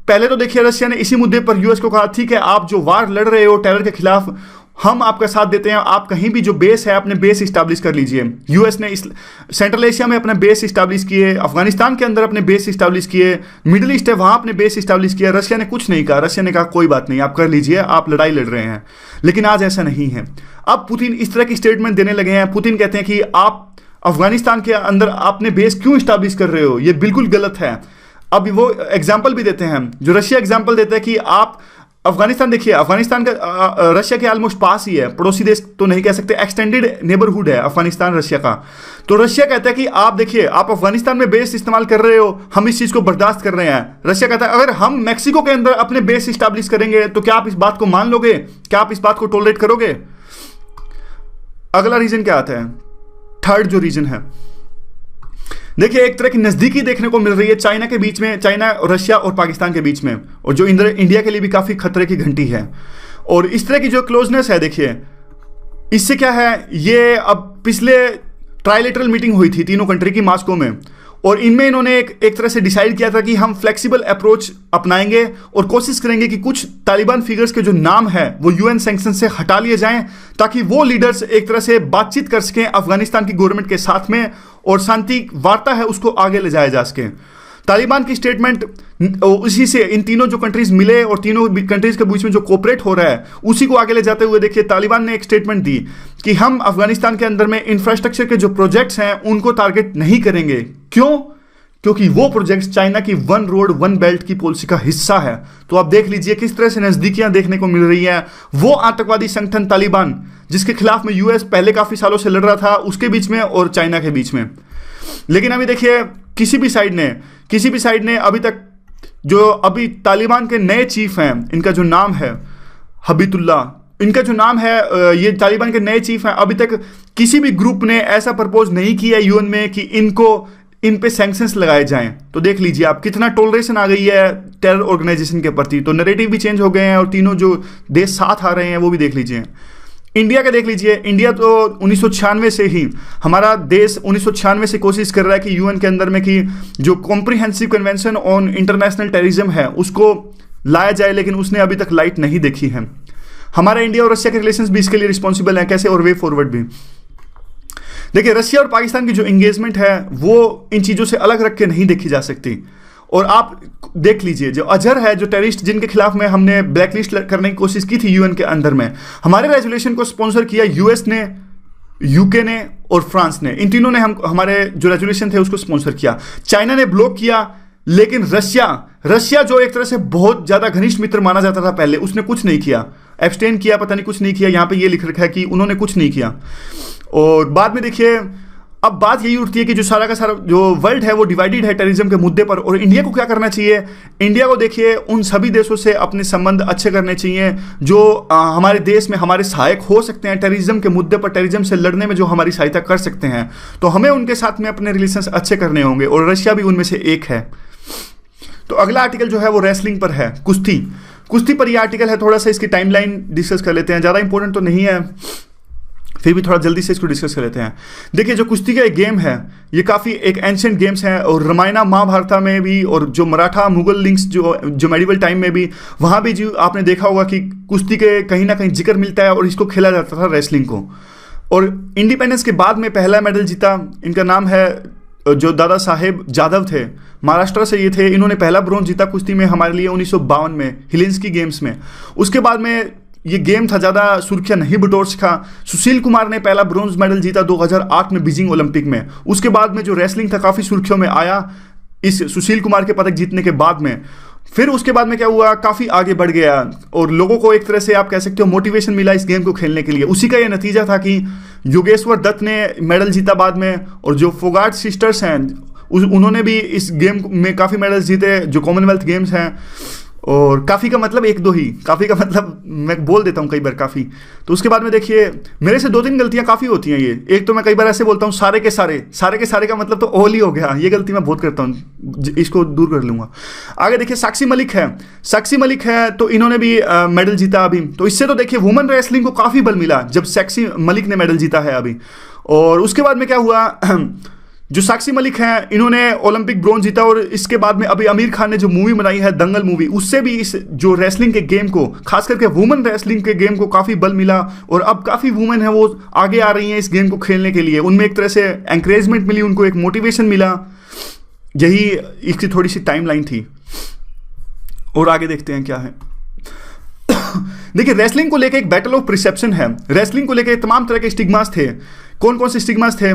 पहले तो देखिए रशिया ने इसी मुद्दे पर यूएस को कहा, ठीक है आप जो वार लड़ रहे हो टेरर के खिलाफ, हम आपका साथ देते हैं, आप कहीं भी जो बेस है अपने बेस इस्टेब्लिश कर लीजिए। यूएस ने सेंट्रल एशिया में अपने बेस इस्टेब्लिश किए, अफगानिस्तान के अंदर अपने बेस इस्टेब्लिश किए, मिडिल ईस्ट है वहां अपने बेस इस्टेब्लिश किया। रशिया ने कुछ नहीं कहा, रशिया ने कहा कोई बात नहीं, आप कर लीजिए, आप लड़ाई लड़ रहे हैं। लेकिन आज ऐसा नहीं है। अब पुतिन इस तरह की स्टेटमेंट देने लगे हैं। पुतिन कहते हैं कि आप अफगानिस्तान के अंदर अपने बेस क्यों इस्टेब्लिश कर रहे हो, ये बिल्कुल गलत है। अब वो एग्जाम्पल भी देते हैं, जो रशिया एग्जाम्पल देता है कि आप अफगानिस्तान देखिए, अफगानिस्तान का रशिया के ऑलमोस्ट पास ही है, पड़ोसी देश तो नहीं कह सकते, एक्सटेंडेड नेबरहुड है अफगानिस्तान रशिया का। तो रशिया कहता है कि आप देखिए, आप अफगानिस्तान में बेस इस्तेमाल कर रहे हो, हम इस चीज को बर्दाश्त कर रहे हैं। रशिया कहता है अगर हम मैक्सिको के अंदर अपने बेस इस्टेब्लिश करेंगे तो क्या आप इस बात को मान लोगे, क्या आप इस बात को टॉलरेट करोगे? अगला रीजन क्या आता है, थर्ड जो रीजन है, देखिए एक तरह की नजदीकी देखने को मिल रही है चाइना के बीच में, चाइना रशिया और पाकिस्तान के बीच में, और जो इंडिया के लिए भी काफी खतरे की घंटी है। और इस तरह की जो क्लोजनेस है, देखिए इससे क्या है, ये अब पिछले ट्राइलेटरल मीटिंग हुई थी तीनों कंट्री की मॉस्को में, और इनमें इन्होंने एक तरह से डिसाइड किया था कि हम फ्लेक्सिबल अप्रोच अपनाएंगे और कोशिश करेंगे कि कुछ तालिबान फिगर्स के जो नाम है वो यूएन सैंक्शन से हटा लिए जाएं, ताकि वो लीडर्स एक तरह से बातचीत कर सकें अफगानिस्तान की गवर्नमेंट के साथ में, और शांति वार्ता है उसको आगे ले जाया जा सके। तालिबान की स्टेटमेंट उसी से इन तीनों जो कंट्रीज मिले और तीनों कंट्रीज के बीच में जो कोऑपरेट हो रहा है उसी को आगे ले जाते हुए देखिए तालिबान ने एक स्टेटमेंट दी कि हम अफगानिस्तान के अंदर में इंफ्रास्ट्रक्चर के जो प्रोजेक्ट्स हैं उनको टारगेट नहीं करेंगे। क्यों? क्योंकि वो प्रोजेक्ट्स चाइना की वन रोड वन बेल्ट की पॉलिसी का हिस्सा है। तो आप देख लीजिए किस तरह से नजदीकियां देखने को मिल रही हैं। वो आतंकवादी संगठन तालिबान जिसके खिलाफ में यूएस पहले काफी सालों से लड़ रहा था, उसके बीच में और चाइना के बीच में। लेकिन अभी देखिए किसी भी साइड ने अभी तक जो अभी तालिबान के नए चीफ हैं, इनका जो नाम है हबीबुल्ला, इनका जो नाम है, ये तालिबान के नए चीफ हैं, अभी तक किसी भी ग्रुप ने ऐसा प्रपोज नहीं किया यूएन में कि इन पे सैंक्शंस लगाए जाएं। तो देख लीजिए आप कितना टॉलरेशन आ गई है टेरर ऑर्गेनाइजेशन के प्रति। तो नैरेटिव भी चेंज हो गए हैं और तीनों जो देश साथ आ रहे हैं वो भी देख लीजिए। इंडिया का देख लीजिए, इंडिया तो 1996 से ही, हमारा देश 1996 से कोशिश कर रहा है कि यूएन के अंदर में कि जो comprehensive convention on international terrorism है उसको लाया जाए, लेकिन उसने अभी तक लाइट नहीं देखी है। हमारा इंडिया और रशिया के रिलेशंस भी इसके लिए रिस्पॉन्सिबल है, कैसे और वे फॉरवर्ड भी। देखिए रशिया और पाकिस्तान की जो एंगेजमेंट है वो इन चीज़ों से अलग रख के नहीं देखी जा सकती। और आप देख लीजिए जो अजहर है, जो टेररिस्ट जिनके खिलाफ में हमने ब्लैकलिस्ट करने की कोशिश की थी यूएन के अंदर में, हमारे रेजोल्यूशन को स्पॉन्सर किया यूएस ने, यूके ने और फ्रांस ने। इन तीनों ने हमारे जो रेजोल्यूशन थे उसको स्पॉन्सर किया। चाइना ने ब्लॉक किया, लेकिन रशिया जो एक तरह से बहुत ज्यादा घनिष्ठ मित्र माना जाता था पहले, उसने कुछ नहीं किया, एब्सटेन किया, पता नहीं कुछ नहीं किया। यहां पे ये लिख रखा है कि उन्होंने कुछ नहीं किया। और बाद में देखिए अब बात यही उठती है कि जो सारा का सारा जो वर्ल्ड है वो डिवाइडेड है टेररिज्म के मुद्दे पर, और इंडिया को क्या करना चाहिए? इंडिया को देखिए उन सभी देशों से अपने संबंध अच्छे करने चाहिए जो हमारे देश में हमारे सहायक हो सकते हैं टेररिज्म के मुद्दे पर, टेररिज्म से लड़ने में जो हमारी सहायता कर सकते हैं। तो हमें उनके साथ में अपने रिलेशंस अच्छे करने होंगे, और रशिया भी उनमें से एक है। तो अगला आर्टिकल जो है वो रेसलिंग पर है, कुश्ती पर यह आर्टिकल है। थोड़ा सा इसकी टाइमलाइन डिस्कस कर लेते हैं, ज़्यादा इंपॉर्टेंट तो नहीं है, फिर भी थोड़ा जल्दी से इसको डिस्कस कर लेते हैं। देखिए जो कुश्ती का एक गेम है ये काफ़ी एक एंशिएंट गेम्स है, और रामायण महाभारत में भी और जो मराठा मुगल लिंक्स जो मेडिवल टाइम में भी, वहाँ भी जो आपने देखा होगा कि कुश्ती के कहीं ना कहीं जिक्र मिलता है, और इसको खेला जाता था रेसलिंग को। और इंडिपेंडेंस के बाद में पहला मेडल जीता, इनका नाम है जो दादा साहेब जादव थे, महाराष्ट्र से ये थे। इन्होंने पहला ब्रॉन्ज जीता कुश्ती में हमारे लिए 1952 में हिलेंस्की गेम्स में। उसके बाद में ये गेम था ज़्यादा सुर्खियां नहीं बटोर सका। सुशील कुमार ने पहला ब्रॉन्ज मेडल जीता 2008 में बीजिंग ओलंपिक में। उसके बाद में जो रेसलिंग था काफ़ी सुर्खियों में आया इस सुशील कुमार के पदक जीतने के बाद में। फिर उसके बाद में क्या हुआ, काफ़ी आगे बढ़ गया और लोगों को एक तरह से आप कह सकते हो मोटिवेशन मिला इस गेम को खेलने के लिए। उसी का ये नतीजा था कि योगेश्वर दत्त ने मेडल जीता बाद में, और जो फोगाट सिस्टर्स हैं उन्होंने भी इस गेम में काफ़ी मेडल्स जीते, जो कॉमनवेल्थ गेम्स हैं। और काफ़ी का मतलब एक दो ही, काफ़ी का मतलब मैं बोल देता हूँ कई बार काफ़ी। तो उसके बाद में देखिए मेरे से 2-3 गलतियाँ काफ़ी होती हैं ये। एक तो मैं कई बार ऐसे बोलता हूँ सारे के सारे का मतलब तो ऑल ही हो गया, ये गलती मैं बहुत करता हूँ, इसको दूर कर लूँगा। आगे देखिए साक्षी मलिक है तो इन्होंने भी मेडल जीता अभी। तो इससे तो देखिए वुमेन रेसलिंग को काफ़ी बल मिला जब साक्षी मलिक ने मेडल जीता है अभी। और उसके बाद में क्या हुआ, जो साक्षी मलिक हैं इन्होंने ओलंपिक ब्रॉन्ज जीता। और इसके बाद में अभी आमिर खान ने जो मूवी बनाई है दंगल मूवी, उससे भी इस जो रेसलिंग के गेम को, खास करके वुमेन रेसलिंग के गेम को काफ़ी बल मिला। और अब काफ़ी वुमेन है वो आगे आ रही हैं इस गेम को खेलने के लिए, उनमें एक तरह से एंकरेजमेंट मिली, उनको एक मोटिवेशन मिला। यही इसकी थोड़ी सी टाइमलाइन थी। और आगे देखते हैं क्या है। देखिए रेसलिंग को लेकर एक बैटल ऑफ परसेप्शन है। रेसलिंग को लेकर तमाम तरह के स्टिग्मास थे। कौन कौन से स्टिग्मास थे?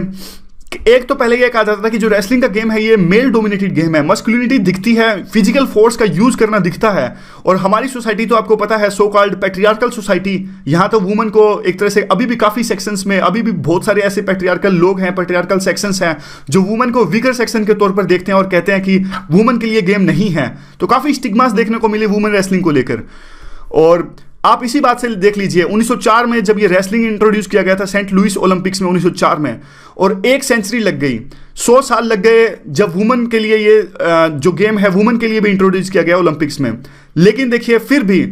एक तो पहले यह कहा जाता था कि जो रेसलिंग का गेम है ये मेल डोमिनेटेड गेम है, मस्कुलिनिटी दिखती है, फिजिकल फोर्स का यूज करना दिखता है। और हमारी सोसाइटी तो आपको पता है सो कॉल्ड पैट्रियार्कल सोसाइटी, यहाँ तो वुमन को एक तरह से अभी भी काफ़ी सेक्शंस में अभी भी बहुत सारे ऐसे पैट्रियार्कल लोग हैं, पैट्रियार्कल सेक्शंस हैं जो वुमन को वीकर सेक्शन के तौर पर देखते हैं और कहते हैं कि वुमन के लिए गेम नहीं है। तो काफ़ी स्टिग्मास देखने को मिले वुमन रेसलिंग को लेकर। और आप इसी बात से देख लीजिए 1904 में जब ये रेसलिंग इंट्रोड्यूस किया गया था सेंट लुइस ओलंपिक्स में 1904 में, और 1 सेंचुरी लग गई, 100 साल लग गए जब वुमन के लिए ये जो गेम है वुमन के लिए भी इंट्रोड्यूस किया गया ओलंपिक्स में। लेकिन देखिए फिर भी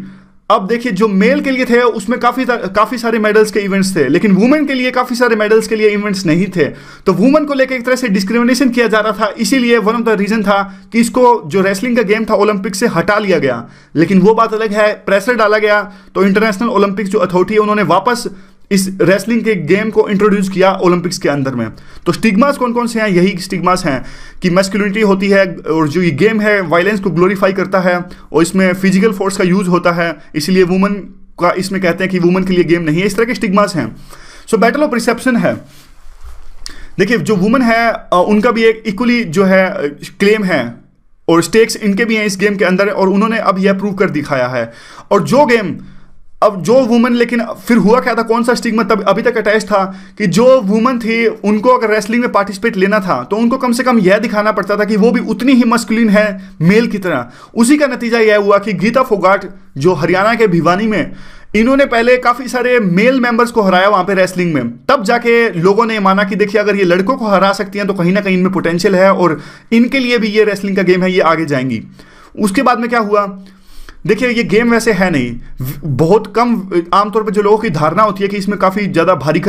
अब देखिए जो मेल के लिए थे उसमें काफ़ी सारे मेडल्स के इवेंट्स थे, लेकिन वुमेन के लिए काफ़ी सारे मेडल्स के लिए इवेंट्स नहीं थे। तो वुमेन को लेकर एक तरह से डिस्क्रिमिनेशन किया जा रहा था। इसीलिए वन ऑफ द रीज़न था कि इसको जो रेसलिंग का गेम था ओलंपिक से हटा लिया गया। लेकिन वो बात अलग है, प्रेशर डाला गया तो इंटरनेशनल ओलंपिक जो अथॉरिटी है उन्होंने वापस इस रेसलिंग के गेम को इंट्रोड्यूस किया ओलंपिक्स के अंदर में। तो स्टिग्मास कौन कौन से हैं? यही स्टिग्मास हैं कि मैस्कुलिनिटी होती है, और जो ये गेम है वायलेंस को ग्लोरीफाई करता है, और इसमें फिजिकल फोर्स का यूज होता है, इसलिए वुमन का इसमें कहते हैं कि वुमन के लिए गेम नहीं है। इस तरह के स्टिग्मास हैं। सो बैटल ऑफ परसेप्शन है। देखिए जो वुमन है उनका भी एक इक्वली जो है क्लेम है और स्टेक्स इनके भी हैं इस गेम के अंदर, और उन्होंने अब यह प्रूव कर दिखाया है। और जो गेम अब जो वुमन, लेकिन फिर हुआ क्या था, कौन सा स्टिग्मा तब अभी तक अटैच था कि जो वुमन थी उनको अगर रेसलिंग में पार्टिसिपेट लेना था तो उनको कम से कम यह दिखाना पड़ता था कि वो भी उतनी ही मस्कुलिन है मेल की तरह। उसी का नतीजा यह हुआ कि गीता फोगाट जो हरियाणा के भिवानी में, इन्होंने पहले काफ़ी सारे मेल मेंबर्स को हराया वहाँ पे रेसलिंग में। तब जाके लोगों ने माना कि देखिए अगर ये लड़कों को हरा सकती हैं तो कहीं ना कहीं इनमें पोटेंशियल है और इनके लिए भी ये रेसलिंग का गेम है, ये आगे जाएंगी। उसके बाद में क्या हुआ, देखिए ये गेम वैसे है नहीं, बहुत कम आमतौर पर जो लोगों की धारणा होती है कि इसमें काफ़ी ज़्यादा भारी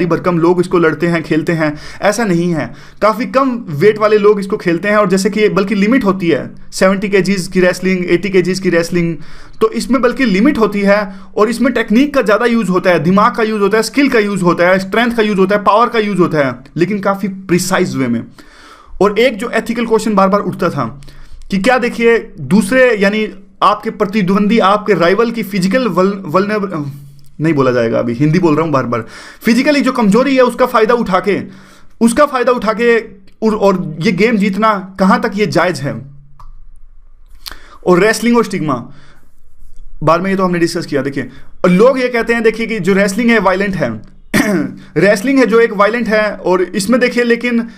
भरकम लोग इसको लड़ते हैं खेलते हैं, ऐसा नहीं है। काफ़ी कम वेट वाले लोग इसको खेलते हैं, और जैसे कि बल्कि लिमिट होती है 70 kgs की रेसलिंग, 80 kgs की रेसलिंग, तो इसमें बल्कि लिमिट होती है। और इसमें टेक्निक का ज़्यादा यूज़ होता है, दिमाग का यूज़ होता है, स्किल का यूज़ होता है, स्ट्रेंथ का यूज़ होता है, पावर का यूज़ होता है, लेकिन काफ़ी प्रिसाइज वे में। और एक जो एथिकल क्वेश्चन बार बार उठता था कि क्या देखिए दूसरे यानी आपके प्रतिद्वंदी, आपके राइवल की फिजिकल नहीं बोला जाएगा, अभी हिंदी बोल रहा हूं बार बार, फिजिकली जो कमजोरी है उसका फायदा उठा के और ये गेम जीतना कहां तक ये जायज है। और रेसलिंग और स्टिग्मा बार में ये तो हमने डिस्कस किया। देखिए और लोग ये कहते हैं देखिए कि जो रेसलिंग है वायलेंट है रेसलिंग है जो एक वायलेंट है, और इसमें देखिए लेकिन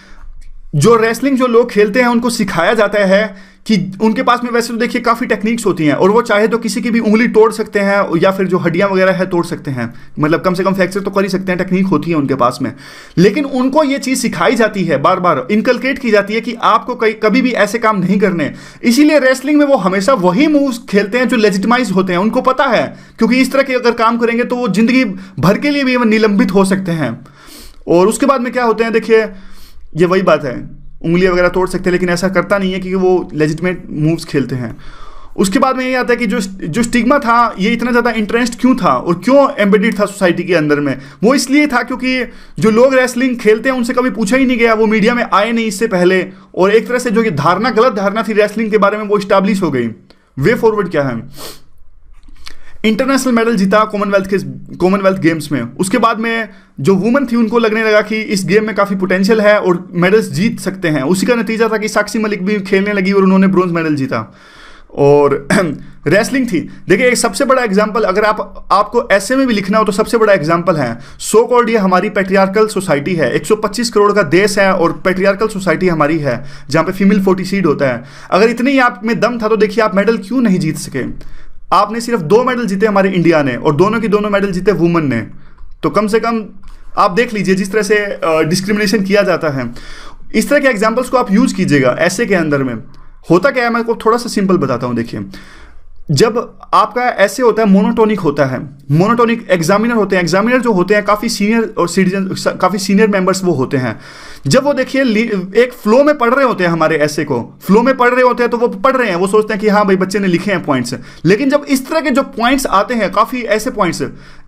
जो रेसलिंग जो लोग खेलते हैं उनको सिखाया जाता है कि उनके पास में वैसे तो देखिए काफ़ी टेक्निक्स होती हैं, और वो चाहे तो किसी की भी उंगली तोड़ सकते हैं या फिर जो हड्डियां वगैरह है तोड़ सकते हैं, मतलब कम से कम फ्रैक्चर तो कर ही सकते हैं, टेक्निक होती है उनके पास में। लेकिन उनको ये चीज़ सिखाई जाती है, बार बार इनकलकेट की जाती है कि आपको कभी भी ऐसे काम नहीं करने। इसीलिए रेसलिंग में वो हमेशा वही मूव्स खेलते हैं जो लेजिटिमाइज होते हैं, उनको पता है क्योंकि इस तरह के अगर काम करेंगे तो वो जिंदगी भर के लिए भी निलंबित हो सकते हैं। और उसके बाद में क्या होते हैं, देखिए ये वही बात है, उंगलियां वगैरह तोड़ सकते हैं, लेकिन ऐसा करता नहीं है क्योंकि वो लेजिटिमेट मूव्स खेलते हैं। उसके बाद में ये आता है कि जो स्टिग्मा था ये इतना ज़्यादा इंटरेस्ट क्यों था और क्यों एम्बेडेड था सोसाइटी के अंदर में, वो इसलिए था क्योंकि जो लोग रेसलिंग खेलते हैं उनसे कभी पूछा ही नहीं गया, वो मीडिया में आए नहीं इससे पहले, और एक तरह से जो ये धारणा, गलत धारणा थी रेसलिंग के बारे में, वो इस्टेब्लिश हो गई। वे फॉरवर्ड क्या है, इंटरनेशनल मेडल जीता कॉमनवेल्थ गेम्स में। उसके बाद में जो वुमन थी उनको लगने लगा कि इस गेम में काफ़ी पोटेंशियल है और मेडल्स जीत सकते हैं। उसी का नतीजा था कि साक्षी मलिक भी खेलने लगी और उन्होंने ब्रॉन्ज मेडल जीता। और रेसलिंग थी, देखिए एक सबसे बड़ा एग्जांपल, अगर आपको ऐसे में भी लिखना हो तो सबसे बड़ा एग्जांपल है सो कॉल्ड, ये हमारी पैट्रियार्कल सोसाइटी है। 125 करोड़ का देश है और पैट्रियार्कल सोसाइटी हमारी है जहाँ पे फीमेल फोर्टिसीड होता है। अगर इतने ही आप में दम था तो देखिए आप मेडल क्यों नहीं जीत सके। आपने सिर्फ 2 मेडल जीते हमारे इंडिया ने और दोनों की दोनों मेडल जीते वुमन ने। तो कम से कम आप देख लीजिए जिस तरह से डिस्क्रिमिनेशन किया जाता है, इस तरह के एग्जाम्पल्स को आप यूज कीजिएगा ऐसे के अंदर में। होता क्या है, मैं आपको थोड़ा सा सिंपल बताता हूं। देखिए जब आपका ऐसे होता है, मोनोटोनिक होता है, मोनोटोनिक एग्जामिनर होते हैं, एग्जामिनर जो होते हैं काफ़ी सीनियर और सिटीजन, काफ़ी सीनियर मेंबर्स वो होते हैं। जब वो देखिए एक फ्लो में पढ़ रहे होते हैं, हमारे ऐसे को फ्लो में पढ़ रहे होते हैं तो वो पढ़ रहे हैं, वो सोचते हैं कि हाँ भाई बच्चे ने लिखे हैं पॉइंट्स। लेकिन जब इस तरह के जो पॉइंट्स आते हैं, काफ़ी ऐसे पॉइंट्स,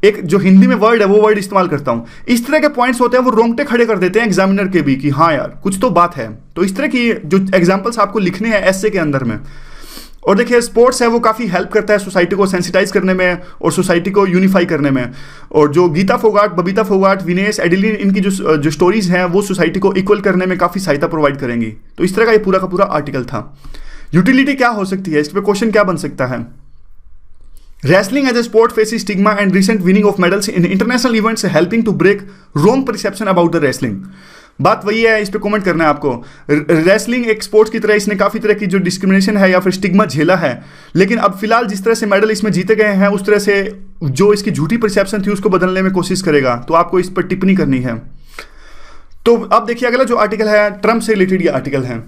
एक जो हिंदी में वर्ड है वो वर्ड इस्तेमाल करता हूँ, इस तरह के पॉइंट्स होते हैं, वो रोंगटे खड़े कर देते हैं एग्जामिनर के भी कि हाँ यार कुछ तो बात है। तो इस तरह की जो एग्जाम्पल्स आपको लिखने हैं ऐसे के अंदर में। और देखिए स्पोर्ट्स है वो काफ़ी हेल्प करता है सोसाइटी को सेंसिटाइज करने में और सोसाइटी को यूनिफाई करने में। और जो गीता फोगाट, बबीता फोगाट, विनेश एडिलिन, इनकी जो स्टोरीज हैं वो सोसाइटी को इक्वल करने में काफ़ी सहायता प्रोवाइड करेंगी। तो इस तरह का ये पूरा का पूरा आर्टिकल था। यूटिलिटी क्या हो सकती है, इस पर क्वेश्चन क्या बन सकता है। Wrestling as a sport faces stigma and recent winning of medals in international events helping to break wrong perception about the wrestling. बात वही है, इस पे कमेंट करना है आपको। रेसलिंग एक स्पोर्ट्स की तरह इसने काफ़ी तरह की जो डिस्क्रिमिनेशन है या फिर स्टिग्मा झेला है, लेकिन अब फिलहाल जिस तरह से मेडल इसमें जीते गए हैं उस तरह से जो इसकी झूठी परसेप्शन थी उसको बदलने में कोशिश करेगा। तो आपको इस पर टिप्पणी करनी है। तो अब देखिए अगला जो आर्टिकल है ट्रंप से रिलेटेड ये आर्टिकल है।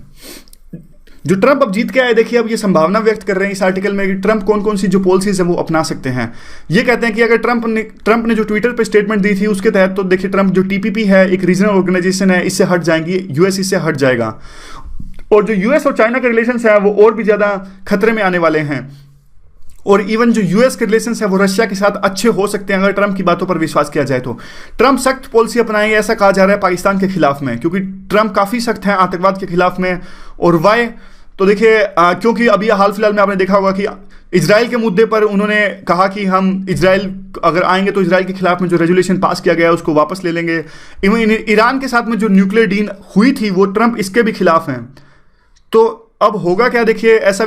जो ट्रंप अब जीत के आए, देखिए अब ये संभावना व्यक्त कर रहे हैं इस आर्टिकल में कि ट्रंप कौन कौन सी जो पॉलिसीज है वो अपना सकते हैं। ये कहते हैं कि अगर ट्रंप ने जो ट्विटर पे स्टेटमेंट दी थी उसके तहत, तो देखिए ट्रंप जो टीपीपी है एक रीजनल ऑर्गेनाइजेशन है, इससे हट जाएंगी, यूएस इससे हट जाएगा। और जो यूएस और चाइना के रिलेशन है वो और भी ज़्यादा खतरे में आने वाले हैं। और इवन जो यूएस के रिलेशन है वो रशिया के साथ अच्छे हो सकते हैं अगर ट्रंप की बातों पर विश्वास किया जाए तो। ट्रंप सख्त पॉलिसी अपनाएंगे ऐसा कहा जा रहा है पाकिस्तान के खिलाफ में, क्योंकि ट्रंप काफ़ी सख्त हैं आतंकवाद के खिलाफ में। और वाई तो देखिए क्योंकि अभी हाल फिलहाल में आपने देखा होगा कि इजराइल के मुद्दे पर उन्होंने कहा कि हम इजराइल अगर आएंगे तो इजराइल के खिलाफ में जो रेजोल्यूशन पास किया गया है उसको वापस ले लेंगे। इवन ईरान के साथ में जो न्यूक्लियर डील हुई थी वो ट्रंप इसके भी खिलाफ हैं। तो अब होगा क्या, देखिए ऐसा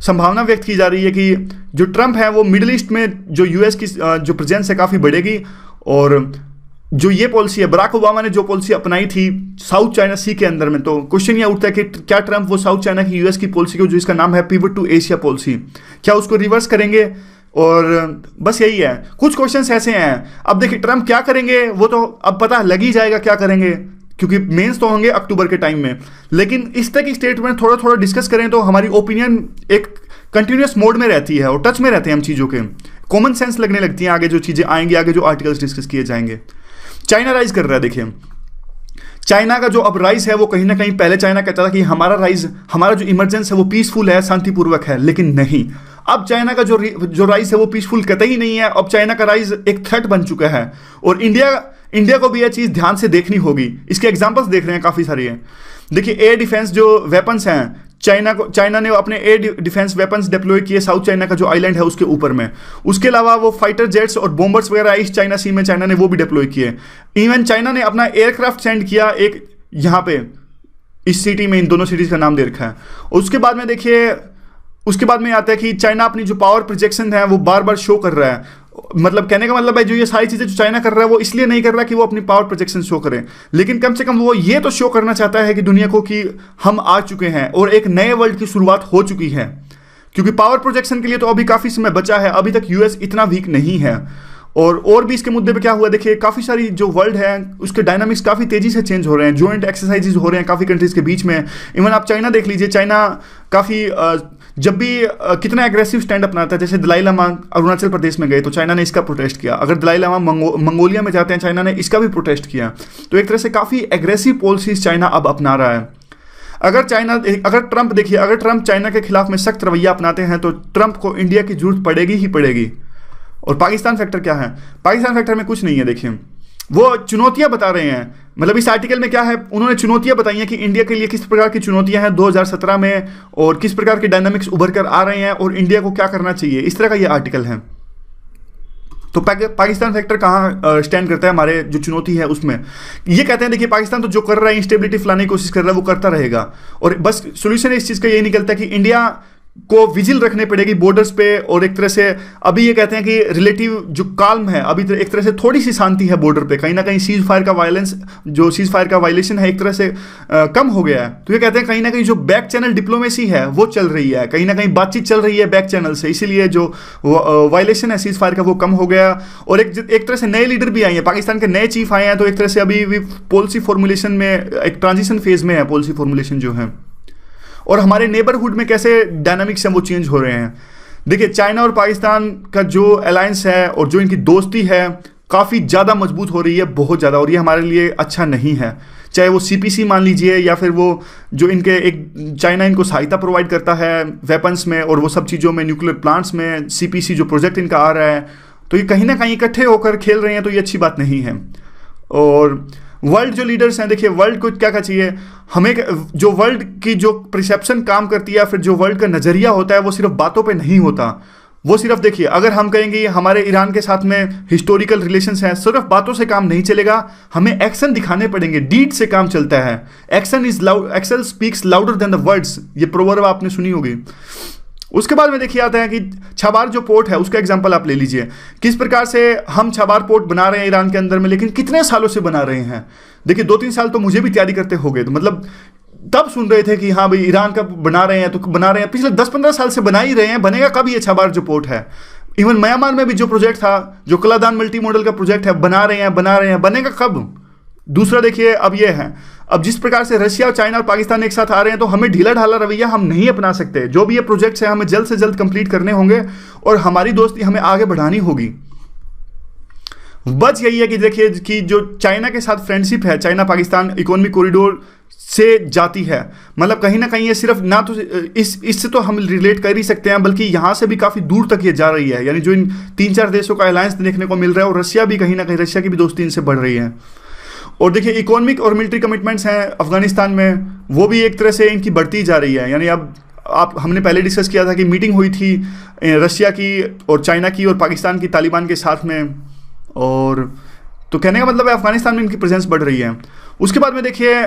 संभावना व्यक्त की जा रही है कि जो ट्रंप है वो मिडिल ईस्ट में जो यूएस की जो प्रेजेंस है काफ़ी बढ़ेगी। और जो ये पॉलिसी है, बराक ओबामा ने जो पॉलिसी अपनाई थी साउथ चाइना सी के अंदर में, तो क्वेश्चन ये उठता है कि क्या ट्रंप वो साउथ चाइना की यूएस की पॉलिसी को, जो इसका नाम है पिवट टू एशिया पॉलिसी, क्या उसको रिवर्स करेंगे। और बस यही है, कुछ क्वेश्चंस ऐसे हैं। अब देखिए ट्रंप क्या करेंगे वो तो अब पता लग ही जाएगा क्या करेंगे, क्योंकि मेंस तो होंगे अक्टूबर के टाइम में। लेकिन इस तरह की स्टेटमेंट थोड़ा थोड़ा डिस्कस करें तो हमारी ओपिनियन एक कंटिन्यूस मोड में रहती है और टच में रहते हैं हम चीज़ों के, कॉमन सेंस लगने लगती हैं आगे जो चीज़ें आएंगी, आगे जो आर्टिकल्स डिस्कस किए जाएंगे। चाइना राइज कर रहा है। देखिए चाइना का जो अब राइज है वो कहीं ना कहीं, पहले चाइना कहता था कि हमारा राइज, हमारा जो इमरजेंस है वो पीसफुल है, शांतिपूर्वक है, लेकिन नहीं, अब चाइना का जो राइज है वो पीसफुल कतई ही नहीं है। अब चाइना का राइज एक थ्रेट बन चुका है और इंडिया को भी यह चीज़ ध्यान से देखनी होगी। इसके एग्जाम्पल्स देख रहे हैं काफ़ी सारे हैं। देखिए एयर डिफेंस जो वेपन्स हैं, चाइना ने अपने एयर डिफेंस वेपन्स डिप्लॉय किए साउथ चाइना का जो आइलैंड है उसके ऊपर में। उसके अलावा वो फाइटर जेट्स और बॉम्बर्स वगैरह ईस्ट चाइना सी में चाइना ने वो भी डिप्लॉय किए। इवन चाइना ने अपना एयरक्राफ्ट सेंड किया एक यहाँ पे इस सिटी में, इन दोनों सिटीज़ का नाम दे रखा है। उसके बाद में देखिए, उसके बाद में आता है कि चाइना अपनी जो पावर प्रोजेक्शन है वो बार बार शो कर रहा है। मतलब कहने का मतलब है जो ये सारी चीज़ें जो चाइना कर रहा है वो इसलिए नहीं कर रहा कि वो अपनी पावर प्रोजेक्शन शो करे, लेकिन कम से कम वो ये तो शो करना चाहता है कि दुनिया को कि हम आ चुके हैं और एक नए वर्ल्ड की शुरुआत हो चुकी है। क्योंकि पावर प्रोजेक्शन के लिए तो अभी काफ़ी समय बचा है, अभी तक यूएस इतना वीक नहीं है। और भी इसके मुद्दे पे क्या हुआ, देखिए काफ़ी सारी जो वर्ल्ड है उसके डायनामिक्स काफ़ी तेज़ी से चेंज हो रहे हैं, जॉइंट एक्सरसाइजेज हो रहे हैं काफ़ी कंट्रीज़ के बीच में। इवन आप चाइना देख लीजिए, चाइना काफ़ी जब भी कितना एग्रेसिव स्टैंड अपनाता है। जैसे दलाई लामा अरुणाचल प्रदेश में गए तो चाइना ने इसका प्रोटेस्ट किया, अगर दलाई लामा मंगोलिया में जाते हैं चाइना ने इसका भी प्रोटेस्ट किया। तो एक तरह से काफ़ी एग्रेसिव पॉलिसीज चाइना अब अपना रहा है। अगर ट्रंप चाइना के खिलाफ में सख्त रवैया अपनाते हैं तो ट्रंप को इंडिया की जरूरत पड़ेगी ही पड़ेगी। और पाकिस्तान फैक्टर क्या है, पाकिस्तान फैक्टर में कुछ नहीं है। देखिए वो चुनौतियां बता रहे हैं। मतलब इस आर्टिकल में क्या है, उन्होंने चुनौतियां बताई हैं कि इंडिया के लिए किस प्रकार की चुनौतियां हैं 2017 में, और किस प्रकार के डायनामिक्स उभर कर आ रहे हैं, और इंडिया को क्या करना चाहिए। इस तरह का ये आर्टिकल है। तो पाकिस्तान फैक्टर कहाँ स्टैंड करता है हमारे जो चुनौती है उसमें। ये कहते हैं देखिए, पाकिस्तान तो जो कर रहा है, इंस्टेबिलिटी फैलाने की कोशिश कर रहा है, वो करता रहेगा, और बस सोल्यूशन इस चीज़ का यही निकलता है कि इंडिया को विजिल रखने पड़ेगी बॉर्डर्स पे। और एक तरह से अभी ये कहते हैं कि रिलेटिव जो काल्म है, अभी एक तरह से थोड़ी सी शांति है बॉर्डर पे, कहीं ना कहीं सीज फायर का वायलेंस, जो सीज फायर का वायलेशन है, एक तरह से कम हो गया है। तो ये कहते हैं कहीं ना कहीं जो बैक चैनल डिप्लोमेसी है वो चल रही है, कहीं ना कहीं बातचीत चल रही है बैक चैनल से, इसीलिए जो वायलेशन है सीज फायर का वो कम हो गया। और एक तरह से नए लीडर भी आए हैं, पाकिस्तान के नए चीफ आए हैं, तो एक तरह से अभी भी पॉलिसी फॉर्मुलेशन में एक ट्रांजिशन फेज में है पॉलिसी फॉर्मुलेशन जो है। और हमारे नेबरहुड में कैसे डायनामिक्स हैं वो चेंज हो रहे हैं। देखिए, चाइना और पाकिस्तान का जो अलायंस है और जो इनकी दोस्ती है काफ़ी ज़्यादा मजबूत हो रही है, बहुत ज़्यादा, और ये हमारे लिए अच्छा नहीं है। चाहे वो सीपीसी मान लीजिए, या फिर वो जो इनके एक चाइना इनको सहायता प्रोवाइड करता है वेपन्स में और वो सब चीज़ों में, न्यूक्लियर प्लांट्स में सीपीसी जो प्रोजेक्ट इनका आ रहा है, तो ये कहीं ना कहीं इकट्ठे होकर खेल रहे हैं, तो ये अच्छी बात नहीं है। और वर्ल्ड जो लीडर्स हैं, देखिए वर्ल्ड को क्या क्या चाहिए हमें, जो वर्ल्ड की जो परसेप्शन काम करती है, फिर जो वर्ल्ड का नज़रिया होता है, वो सिर्फ बातों पे नहीं होता। वो सिर्फ देखिए, अगर हम कहेंगे हमारे ईरान के साथ में हिस्टोरिकल रिलेशंस हैं, सिर्फ बातों से काम नहीं चलेगा, हमें एक्शन दिखाने पड़ेंगे, डीड से काम चलता है। Action speaks louder than the words, ये प्रोवर्ब आपने सुनी होगी। उसके बाद में देखिए आता है कि छबार जो पोर्ट है उसका एग्जांपल आप ले लीजिए, किस प्रकार से हम छबार पोर्ट बना रहे हैं ईरान के अंदर में, लेकिन कितने सालों से बना रहे हैं। देखिए 2-3 साल तो मुझे भी तैयारी करते हो गए, तो मतलब तब सुन रहे थे कि हाँ भाई ईरान का बना रहे हैं, तो बना रहे हैं, पिछले 10-15 साल से बना ही रहे हैं, बनेगा कब ये छबार जो पोर्ट है। इवन म्यांमार में भी जो प्रोजेक्ट था, जो कलादान मल्टी मॉडल का प्रोजेक्ट है, बना रहे हैं, बनेगा कब। दूसरा देखिए, अब ये है, अब जिस प्रकार से रशिया और चाइना और पाकिस्तान एक साथ आ रहे हैं, तो हमें ढीला ढाला रवैया हम नहीं अपना सकते। जो भी ये प्रोजेक्ट्स हैं हमें जल्द से जल्द कंप्लीट करने होंगे, और हमारी दोस्ती हमें आगे बढ़ानी होगी। बस यही है कि देखिए कि जो चाइना के साथ फ्रेंडशिप है, चाइना पाकिस्तान इकोनॉमिक कॉरिडोर से जाती है, मतलब कहीं ना कहीं ये सिर्फ ना तो इससे तो हम रिलेट कर ही सकते हैं, बल्कि यहाँ से भी काफ़ी दूर तक ये जा रही है। यानी जो इन 3-4 देशों का अलायंस देखने को मिल रहा है, और रशिया भी कहीं ना कहीं, रशिया की भी दोस्ती इनसे बढ़ रही है। और देखिए इकोनॉमिक और मिलिट्री कमिटमेंट्स हैं अफगानिस्तान में, वो भी एक तरह से इनकी बढ़ती जा रही है। यानी अब हमने पहले डिस्कस किया था कि मीटिंग हुई थी रशिया की और चाइना की और पाकिस्तान की तालिबान के साथ में, और तो कहने का मतलब है अफगानिस्तान में इनकी प्रेजेंस बढ़ रही है। उसके बाद में देखिए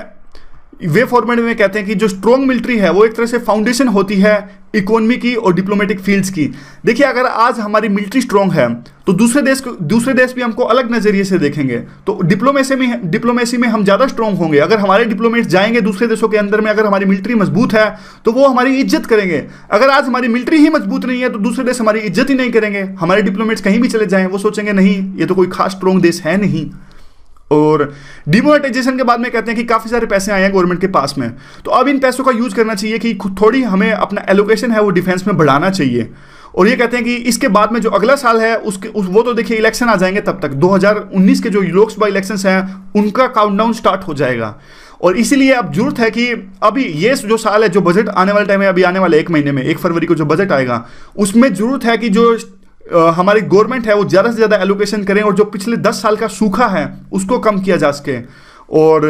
वे फॉर्मेट में कहते हैं कि जो स्ट्रॉन्ग मिलिट्री है वो एक तरह से फाउंडेशन होती है इकोनॉमी की और डिप्लोमेटिक फील्ड्स की। देखिए अगर आज हमारी मिलिट्री स्ट्रॉन्ग है तो दूसरे देश भी हमको अलग नज़रिए से देखेंगे, तो डिप्लोमेसी में हम ज़्यादा स्ट्रॉन्ग होंगे। अगर हमारे डिप्लोमेट्स जाएंगे दूसरे देशों के अंदर में, अगर हमारी मिलिट्री मजबूत है तो वो हमारी इज्जत करेंगे। अगर आज हमारी मिलिट्री ही मजबूत नहीं है तो दूसरे देश हमारी इज्जत ही नहीं करेंगे। हमारे डिप्लोमेट्स कहीं भी चले जाएं वो सोचेंगे नहीं ये तो कोई खास स्ट्रॉन्ग देश है नहीं। और डिमोनेटाइजेशन के बाद में कहते हैं कि काफ़ी सारे पैसे आए हैं गवर्नमेंट के पास में, तो अब इन पैसों का यूज करना चाहिए कि थोड़ी हमें अपना एलोकेशन है वो डिफेंस में बढ़ाना चाहिए। और ये कहते हैं कि इसके बाद में जो अगला साल है वो तो देखिए इलेक्शन आ जाएंगे, तब तक 2019 के जो लोकसभा इलेक्शंस हैं उनका काउंटडाउन स्टार्ट हो जाएगा। और इसीलिए अब जरूरत है कि अभी ये जो साल है, जो बजट आने वाले टाइम है, अभी आने वाले 1 महीने में 1 फरवरी को जो बजट आएगा, उसमें जरूरत है कि जो हमारी गवर्नमेंट है वो ज़्यादा से ज़्यादा एलोकेशन करें और जो पिछले 10 साल का सूखा है उसको कम किया जा सके। और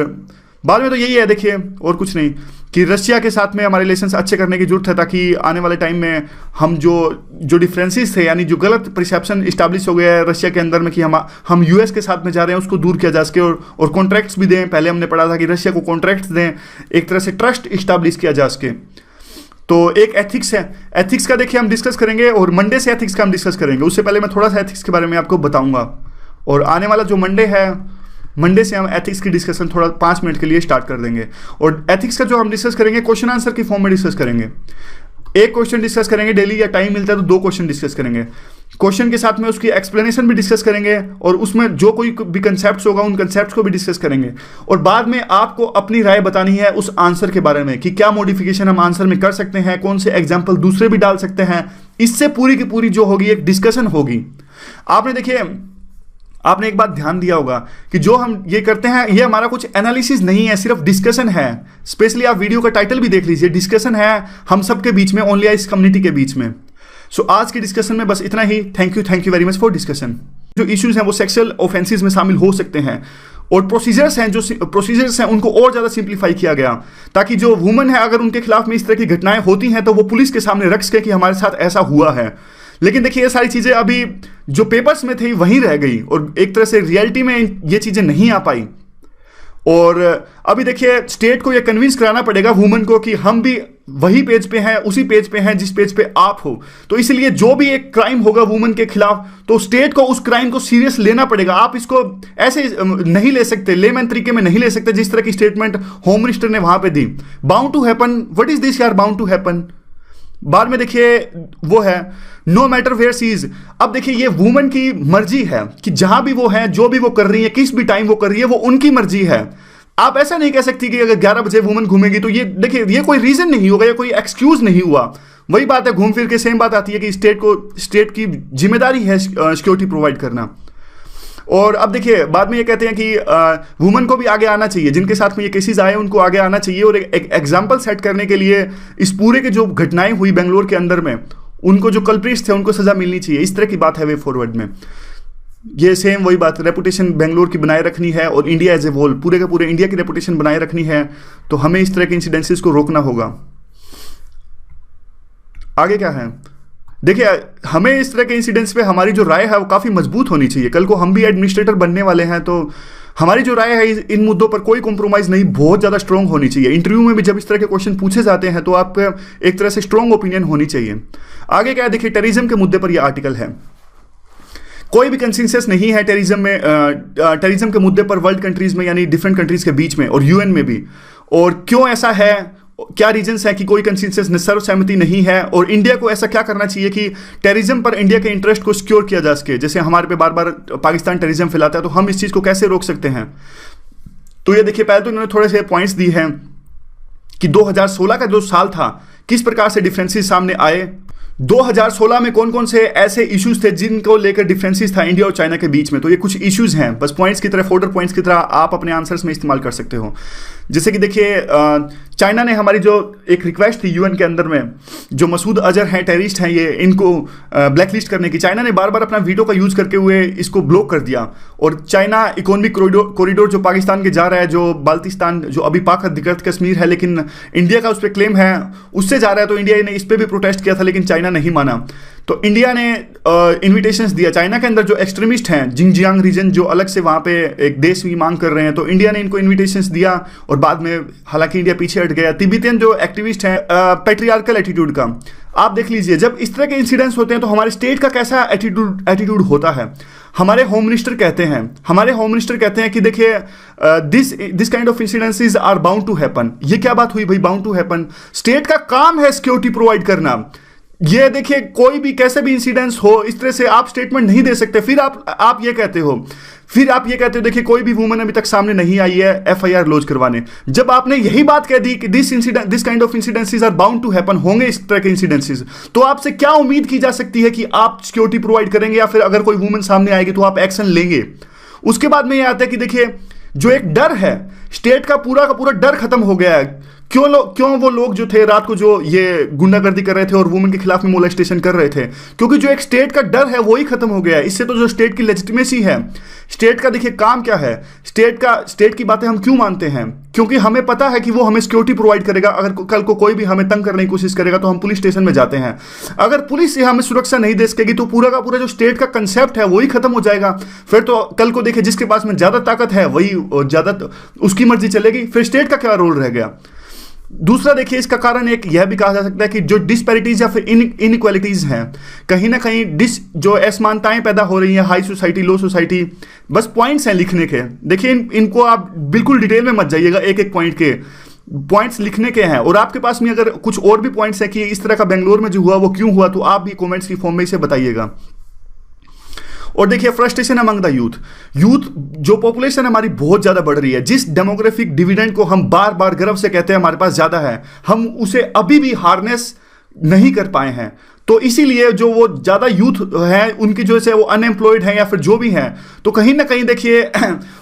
बाद में तो यही है देखिए और कुछ नहीं, कि रशिया के साथ में हमारे रिलेशंस अच्छे करने की जरूरत है, ताकि आने वाले टाइम में हम जो डिफरेंसेस थे, यानी जो गलत परसेप्शन इस्टेब्लिश हो गया है रशिया के अंदर में कि हम यूएस के साथ में जा रहे हैं, उसको दूर किया जा सके। और कॉन्ट्रैक्ट्स भी दें, पहले हमने पढ़ा था कि रशिया को कॉन्ट्रैक्ट्स दें, एक तरह से ट्रस्ट इस्टेब्लिश किया जा सके। तो एक एथिक्स है, एथिक्स का देखिए हम डिस्कस करेंगे, और मंडे से एथिक्स का हम डिस्कस करेंगे। उससे पहले मैं थोड़ा सा एथिक्स के बारे में आपको बताऊंगा, और आने वाला जो मंडे है, मंडे से हम एथिक्स की डिस्कशन थोड़ा 5 मिनट के लिए स्टार्ट कर देंगे। और एथिक्स का जो हम डिस्कस करेंगे क्वेश्चन आंसर की फॉर्म में डिस्कस करेंगे। एक क्वेश्चन डिस्कस करेंगे डेली, या टाइम मिलता है तो 2 क्वेश्चन डिस्कस करेंगे। क्वेश्चन के साथ में उसकी एक्सप्लेनेशन भी डिस्कस करेंगे, और उसमें जो कोई भी कंसेप्ट होगा उन कंसेप्ट को भी डिस्कस करेंगे। और बाद में आपको अपनी राय बतानी है उस आंसर के बारे में कि क्या मॉडिफिकेशन हम आंसर में कर सकते हैं, कौन से एग्जाम्पल दूसरे भी डाल सकते हैं। इससे पूरी की पूरी जो होगी एक डिस्कशन होगी। आपने देखिए आपने एक बात ध्यान दिया होगा कि जो हम ये करते हैं ये हमारा कुछ एनालिसिस नहीं है, सिर्फ डिस्कशन है। स्पेशली आप वीडियो का टाइटल भी देख लीजिए, डिस्कशन है हम सबके बीच में, ओनली इस कम्युनिटी के बीच में। सो आज की डिस्कशन में बस इतना ही। Thank you very much for discussion. जो इश्यूज हैं वो सेक्सुअल ऑफेंसेस में शामिल हो सकते हैं, और प्रोसीजर्स हैं, जो प्रोसीजर्स हैं उनको और ज़्यादा सिंप्लीफाई किया गया, ताकि जो वुमेन है अगर उनके खिलाफ में इस तरह की घटनाएं होती हैं तो वो पुलिस के सामने रख सके कि हमारे साथ ऐसा हुआ है। लेकिन देखिए ये सारी चीज़ें अभी जो पेपर्स में थी वहीं रह गई, और एक तरह से रियलिटी में ये चीज़ें नहीं आ पाई। और अभी देखिए स्टेट को ये कन्विंस कराना पड़ेगा वुमेन को कि हम भी वही पेज पे हैं, उसी पेज पे हैं जिस पेज पे आप हो। तो इसलिए जो भी एक क्राइम होगा वुमेन के खिलाफ, तो स्टेट को उस क्राइम को सीरियस लेना पड़ेगा। आप इसको ऐसे नहीं ले सकते, लेमैन तरीके में नहीं ले सकते जिस तरह की स्टेटमेंट होम मिनिस्टर ने वहां पे दी। Bound to happen, what is this यार, बाउंड टू हैपन। बाद में देखिए वो है no matter where she is. अब देखिए ये वुमेन की मर्जी है कि जहां भी वो है, जो भी वो कर रही है, किस भी टाइम वो कर रही है, वो उनकी मर्जी है। आप ऐसा नहीं कह सकती कि अगर 11 बजे वुमेन घूमेगी तो ये देखिए ये कोई रीजन नहीं होगा, या कोई एक्सक्यूज नहीं हुआ। वही बात है, घूम फिर के सेम बात आती है कि स्टेट की जिम्मेदारी है सिक्योरिटी प्रोवाइड करना। और अब देखिए बाद में ये कहते हैं कि वुमेन को भी आगे आना चाहिए, जिनके साथ में ये केसेस आए उनको आगे आना चाहिए, और एक एग्जाम्पल सेट करने के लिए इस पूरे के जो घटनाएं हुई बेंगलोर के अंदर में, उनको जो कल्प्रिट्स थे उनको सजा मिलनी चाहिए। इस तरह की बात है वे फॉरवर्ड में। ये सेम वही बात, रेपुटेशन बेंगलोर की बनाए रखनी है, और इंडिया एज ए होल, पूरे के पूरे इंडिया की रेपुटेशन बनाए रखनी है, तो हमें इस तरह के इंसिडेंसेस को रोकना होगा। आगे क्या है, देखिए हमें इस तरह के इंसिडेंट्स पे हमारी जो राय है वो काफ़ी मजबूत होनी चाहिए। कल को हम भी एडमिनिस्ट्रेटर बनने वाले हैं, तो हमारी जो राय है इन मुद्दों पर कोई कॉम्प्रोमाइज़ नहीं, बहुत ज़्यादा स्ट्रॉन्ग होनी चाहिए। इंटरव्यू में भी जब इस तरह के क्वेश्चन पूछे जाते हैं तो आपका एक तरह से स्ट्रॉन्ग ओपिनियन होनी चाहिए। आगे क्या है, देखिए टेररिज्म के मुद्दे पर यह आर्टिकल है। कोई भी कंसेंसस नहीं है टेररिज्म के मुद्दे पर वर्ल्ड कंट्रीज में, यानी डिफरेंट कंट्रीज के बीच में और यूएन में भी। और क्यों ऐसा है, क्या रीजंस है कि कोई कंसेंसस सर्वसहमति नहीं है, और इंडिया को ऐसा क्या करना चाहिए कि टेररिज्म पर इंडिया के इंटरेस्ट को सिक्योर किया जा सके। जैसे हमारे पे बार बार पाकिस्तान टेररिज्म फैलाता है, तो हम इस चीज़ को कैसे रोक सकते हैं। तो ये देखिए पहले तो इन्होंने थोड़े से पॉइंट्स दिए हैं कि 2016 का जो साल था किस प्रकार से डिफरेंसेस सामने आए। 2016 में कौन कौन से ऐसे इश्यूज थे जिनको लेकर डिफरेंसेस था इंडिया और चाइना के बीच में। तो ये कुछ इश्यूज हैं, बस पॉइंट्स की तरह, फोल्डर पॉइंट्स की तरह आप अपने आंसर्स में इस्तेमाल कर सकते हो। जैसे कि देखिए चाइना ने हमारी जो एक रिक्वेस्ट थी यूएन के अंदर में, जो मसूद अजहर हैं, टेररिस्ट हैं, ये इनको ब्लैकलिस्ट करने की, चाइना ने बार बार अपना वीटो का यूज़ करके हुए इसको ब्लॉक कर दिया। और चाइना इकोनॉमिक कॉरिडोर जो पाकिस्तान के जा रहा है, जो बाल्टिस्तान, जो अभी पाक अधिकृत कश्मीर है लेकिन इंडिया का उस पर क्लेम है, उससे जा रहा है, तो इंडिया ने इस पर भी प्रोटेस्ट किया था लेकिन चाइना नहीं माना। तो इंडिया ने इन्विटेशंस दिया। चाइना के अंदर जो एक्सट्रीमिस्ट हैं, जिंगजियांग रीजन, जो अलग से वहाँ पे एक देश की मांग कर रहे हैं, तो इंडिया ने इनको इन्विटेशंस दिया, और बाद में हालांकि इंडिया पीछे हट गया। तिब्बतियन जो एक्टिविस्ट हैं, पैट्रियार्कल एटीट्यूड का आप देख लीजिए, जब इस तरह के इंसिडेंट्स होते हैं तो हमारे स्टेट का कैसा एटीट्यूड होता है। हमारे होम मिनिस्टर कहते हैं कि देखिए this kind of incidences are bound to happen. ये क्या बात हुई भाई, बाउंड टू हैपन? स्टेट का काम है सिक्योरिटी प्रोवाइड करना। ये देखिए कोई भी कैसे भी इंसिडेंट्स हो, इस तरह से आप स्टेटमेंट नहीं दे सकते। फिर आप ये कहते हो देखिए कोई भी वुमन अभी तक सामने नहीं आई है एफआईआर लॉन्च करवाने। जब आपने यही बात कह दी कि this kind of incidences are bound to happen, होंगे इस तरह के इंसिडेंसेस, तो आपसे क्या उम्मीद की जा सकती है कि आप सिक्योरिटी प्रोवाइड करेंगे, या फिर अगर कोई वुमन सामने आएगी तो आप एक्शन लेंगे। उसके बाद में ये आता है कि देखिए जो एक डर है, स्टेट का पूरा डर खत्म हो गया है। क्यों वो लोग जो थे रात को जो ये गुंडागर्दी कर रहे थे और वुमेन के खिलाफ में मोलेस्टेशन कर रहे थे, क्योंकि जो एक स्टेट का डर है वो ही खत्म हो गया है। इससे तो जो स्टेट की लेजिटिमेसी है, स्टेट का देखिए काम क्या है, स्टेट की बातें हम क्यों मानते हैं, क्योंकि हमें पता है कि वो हमें सिक्योरिटी प्रोवाइड करेगा। अगर कल को कोई भी हमें तंग करने की कोशिश करेगा तो हम पुलिस स्टेशन में जाते हैं। अगर पुलिस से हमें सुरक्षा नहीं दे सकेगी तो पूरा का पूरा जो स्टेट का कंसेप्ट है वही खत्म हो जाएगा। फिर तो कल को देखिए जिसके पास में ज्यादा ताकत है वही ज्यादा उसकी मर्जी चलेगी, फिर स्टेट का क्या रोल रह गया। दूसरा देखिए इसका कारण एक यह भी कहा जा सकता है कि जो डिस्पैरिटीज या फिर इनइक्वालिटीज हैं, कहीं ना कहीं जो असमानताएं पैदा हो रही हैं, हाई सोसाइटी लो सोसाइटी, बस पॉइंट्स हैं लिखने के। देखिए इनको आप बिल्कुल डिटेल में मत जाइएगा, एक एक पॉइंट के पॉइंट्स लिखने के हैं। और आपके पास में अगर कुछ और भी पॉइंट्स हैं कि इस तरह का बेंगलोर में जो हुआ वो क्यों हुआ, तो आप भी कॉमेंट्स की फॉर्म में इसे बताइएगा। और देखिए फ्रस्ट्रेशन अमंग द यूथ जो पॉपुलेशन हमारी बहुत ज्यादा बढ़ रही है, जिस डेमोग्राफिक डिविडेंड को हम बार बार गर्व से कहते हैं हमारे पास ज्यादा है, हम उसे अभी भी हार्नेस नहीं कर पाए हैं। तो इसीलिए जो वो ज्यादा यूथ है उनकी जो है वो अनएम्प्लॉयड है या फिर जो भी है, तो कहीं ना कहीं देखिए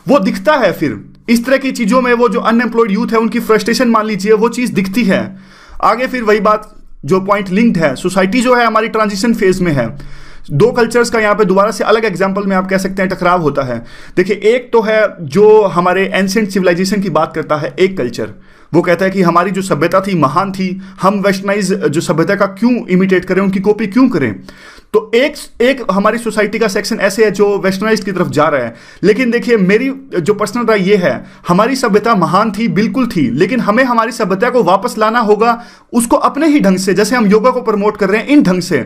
वो दिखता है। फिर इस तरह की चीजों में वो जो अनएम्प्लॉयड यूथ है उनकी फ्रस्ट्रेशन मान लीजिए वो चीज दिखती है। आगे फिर वही बात जो पॉइंट लिंक्ड है, सोसाइटी जो है हमारी ट्रांजिशन फेज में है। दो कल्चर्स का यहाँ पे दोबारा से अलग एग्जांपल में आप कह सकते हैं टकराव होता है। देखिए, एक तो है जो हमारे एंशिएंट सिविलाइजेशन की बात करता है, एक कल्चर वो कहता है कि हमारी जो सभ्यता थी महान थी, हम वेस्टर्नाइज जो सभ्यता का क्यों इमिटेट करें, उनकी कॉपी क्यों करें। तो एक हमारी सोसाइटी का सेक्शन ऐसे है जो वेस्टर्नाइज की तरफ जा रहा है। लेकिन देखिए, मेरी जो पर्सनल राय ये है, हमारी सभ्यता महान थी, बिल्कुल थी, लेकिन हमें हमारी सभ्यता को वापस लाना होगा, उसको अपने ही ढंग से, जैसे हम योगा को प्रमोट कर रहे हैं इन ढंग से।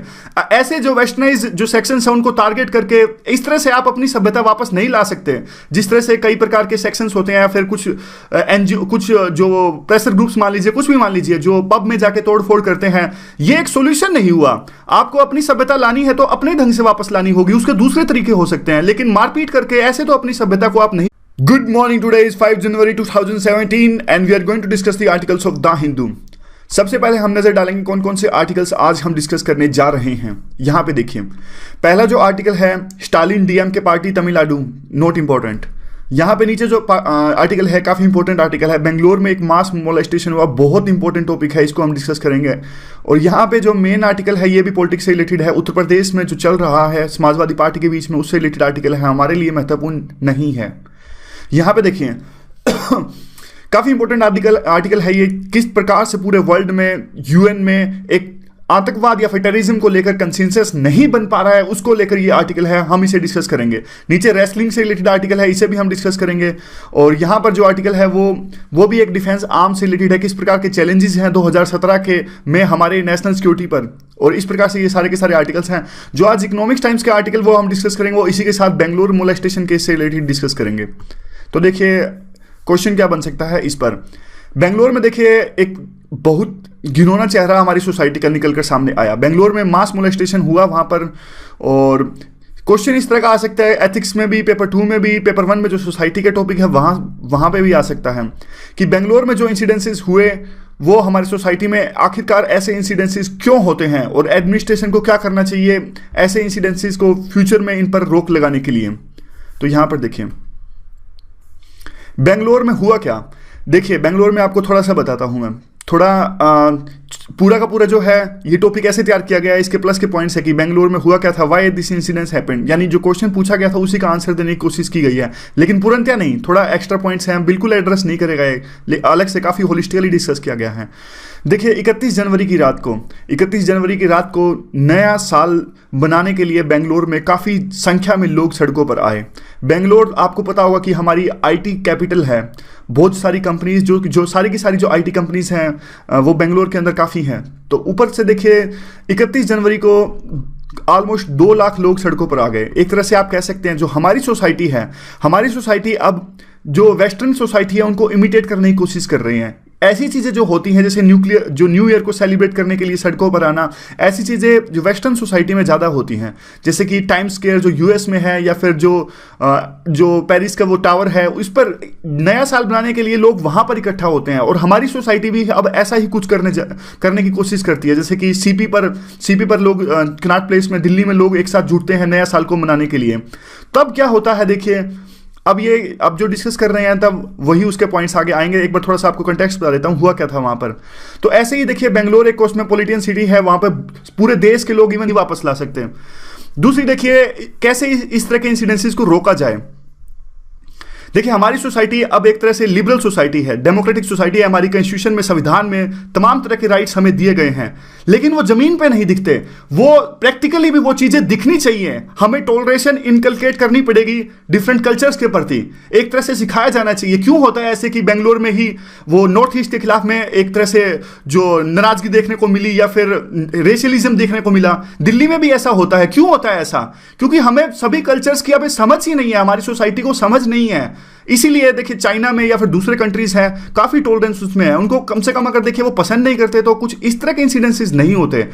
ऐसे जो वेस्टर्नाइज जो सेक्शन है उनको टारगेट करके इस तरह से आप अपनी सभ्यता वापस नहीं ला सकते। जिस तरह से कई प्रकार के सेक्शंस होते हैं या फिर कुछ एनजीओ, कुछ जो प्रेशर ग्रुप्स मान लीजिए, कुछ भी मान लीजिए, जो पब में जाके तोड़फोड़ करते हैं, ये एक सोल्यूशन नहीं हुआ। आपको अपनी सभ्यता लानी है तो अपने ढंग से वापस लानी होगी, उसके दूसरे तरीके हो सकते हैं, लेकिन मारपीट करके ऐसे तो अपनी सभ्यता को आप नहीं। Good morning, today is 5 January 2017 and we are going to discuss the articles of the Hindu. सबसे पहले हम नजर डालेंगे कौन कौन से आर्टिकल्स आज हम डिस्कस करने जा रहे हैं। यहां पे देखिए, पहला जो आर्टिकल है, स्टालिन डीएम के पार्टी तमिलनाडु नॉट इंपॉर्टेंट। यहाँ पे नीचे जो आर्टिकल है, काफ़ी इंपॉर्टेंट आर्टिकल है, बेंगलोर में एक मास मोलेस्टेशन हुआ, बहुत इंपॉर्टेंट टॉपिक है, इसको हम डिस्कस करेंगे। और यहाँ पे जो मेन आर्टिकल है, ये भी पॉलिटिक्स से रिलेटेड है, उत्तर प्रदेश में जो चल रहा है समाजवादी पार्टी के बीच में, उससे रिलेटेड आर्टिकल है, हमारे लिए महत्वपूर्ण नहीं है। यहाँ पे देखिए काफ़ी इंपॉर्टेंट आर्टिकल है ये, किस प्रकार से पूरे वर्ल्ड में यूएन में एक आतंकवाद या फिर टेररिज्म को लेकर कंसेंसस नहीं बन पा रहा है, उसको लेकर ये आर्टिकल है, हम इसे डिस्कस करेंगे। नीचे रेसलिंग से रिलेटेड आर्टिकल है, इसे भी हम डिस्कस करेंगे। और यहाँ पर जो आर्टिकल है वो भी एक डिफेंस आर्म से रिलेटेड है, किस प्रकार के चैलेंजेस हैं 2017 के में हमारे नेशनल सिक्योरिटी पर, और इस प्रकार से ये सारे के सारे आर्टिकल्स हैं। जो आज इकोनॉमिक्स टाइम्स के आर्टिकल वो हम डिस्कस करेंगे, वो इसी के साथ बेंगलुरु मोलेस्टेशन केस से रिलेटेड डिस्कस करेंगे। तो देखिए क्वेश्चन क्या बन सकता है इस पर। बेंगलोर में देखिए एक बहुत घिनौना चेहरा हमारी सोसाइटी का निकल कर सामने आया। बेंगलोर में मास मोलेस्टेशन हुआ वहाँ पर, और क्वेश्चन इस तरह का आ सकता है, एथिक्स में भी, पेपर 2 में भी, पेपर 1 में जो सोसाइटी के टॉपिक है वहाँ पे भी आ सकता है कि बेंगलोर में जो इंसिडेंसेस हुए वो हमारी सोसाइटी में आखिरकार ऐसे इंसिडेंसेस क्यों होते हैं, और एडमिनिस्ट्रेशन को क्या करना चाहिए ऐसे इंसिडेंसेस को फ्यूचर में इन पर रोक लगाने के लिए। तो यहाँ पर देखिए बेंगलोर में हुआ क्या। देखिए, बेंगलोर में आपको थोड़ा सा बताता हूँ मैं, थोड़ा पूरा का पूरा जो है ये टॉपिक ऐसे तैयार किया गया है, इसके प्लस के पॉइंट्स है कि बेंगलोर में हुआ क्या था, व्हाई दिस इंसिडेंट्स हैपेंड, यानी जो क्वेश्चन पूछा गया था उसी का आंसर देने की कोशिश की गई है, लेकिन तुरंत या नहीं, थोड़ा एक्स्ट्रा पॉइंट्स हैं, बिल्कुल एड्रेस नहीं करेगा ये, अलग से काफ़ी होलिस्टिकली डिस्कस किया गया है। देखिए 31 जनवरी की रात को नया साल बनाने के लिए बेंगलोर में काफ़ी संख्या में लोग सड़कों पर आए। बेंगलोर आपको पता होगा कि हमारी आईटी कैपिटल है, बहुत सारी कंपनीज जो सारी की सारी जो आईटी कंपनीज हैं वो बेंगलोर के अंदर काफ़ी हैं। तो ऊपर से देखिए 31 जनवरी को ऑलमोस्ट 2 लाख लोग सड़कों पर आ गए। एक तरह से आप कह सकते हैं जो हमारी सोसाइटी है, हमारी सोसाइटी अब जो वेस्टर्न सोसाइटी है उनको इमिटेट करने की कोशिश कर रही हैं। ऐसी चीज़ें जो होती हैं जैसे न्यू ईयर को सेलिब्रेट करने के लिए सड़कों पर आना, ऐसी चीज़ें जो वेस्टर्न सोसाइटी में ज़्यादा होती हैं, जैसे कि टाइम्स स्क्वायर जो यूएस में है, या फिर जो पेरिस का वो टावर है, उस पर नया साल बनाने के लिए लोग वहाँ पर इकट्ठा होते हैं। और हमारी सोसाइटी भी अब ऐसा ही कुछ करने की कोशिश करती है, जैसे कि सीपी पर लोग कनॉट प्लेस में दिल्ली में लोग एक साथ जुटते हैं नया साल को मनाने के लिए। तब क्या होता है देखिए, अब जो डिस्कस कर रहे हैं तब वही उसके पॉइंट्स आगे आएंगे। एक बार थोड़ा सा आपको कंटेक्स्ट बता देता हूँ हुआ क्या था वहाँ पर। तो ऐसे ही देखिए बेंगलोर एक कॉस्मोपॉलिटन सिटी है, वहाँ पर पूरे देश के लोग इवन वापस ला सकते हैं। दूसरी देखिए कैसे इस तरह के इंसिडेंसेस को रोका जाए। देखिए हमारी सोसाइटी अब एक तरह से लिबरल सोसाइटी है, डेमोक्रेटिक सोसाइटी है, हमारी कॉन्स्टिट्यूशन में, संविधान में तमाम तरह के राइट्स हमें दिए गए हैं, लेकिन वो जमीन पे नहीं दिखते। वो प्रैक्टिकली भी वो चीजें दिखनी चाहिए। हमें टॉलरेशन इनकलकेट करनी पड़ेगी डिफरेंट कल्चर्स के प्रति, एक तरह से सिखाया जाना चाहिए। क्यों होता है ऐसे कि बेंगलोर में ही वो नॉर्थ ईस्ट के खिलाफ में एक तरह से जो नाराजगी देखने को मिली या फिर रेशियलिज्म देखने को मिला, दिल्ली में भी ऐसा होता है। क्यों होता है ऐसा? क्योंकि हमें सभी कल्चर्स की अभी समझ ही नहीं है, हमारी सोसाइटी को समझ नहीं है। इसीलिए देखिए चाइना में या फिर दूसरे कंट्रीज हैं, काफी टॉलरेंस उसमें है, उनको कम से कम अगर देखिए वो पसंद नहीं करते तो कुछ इस तरह के इंसिडेंसेस नहीं होते।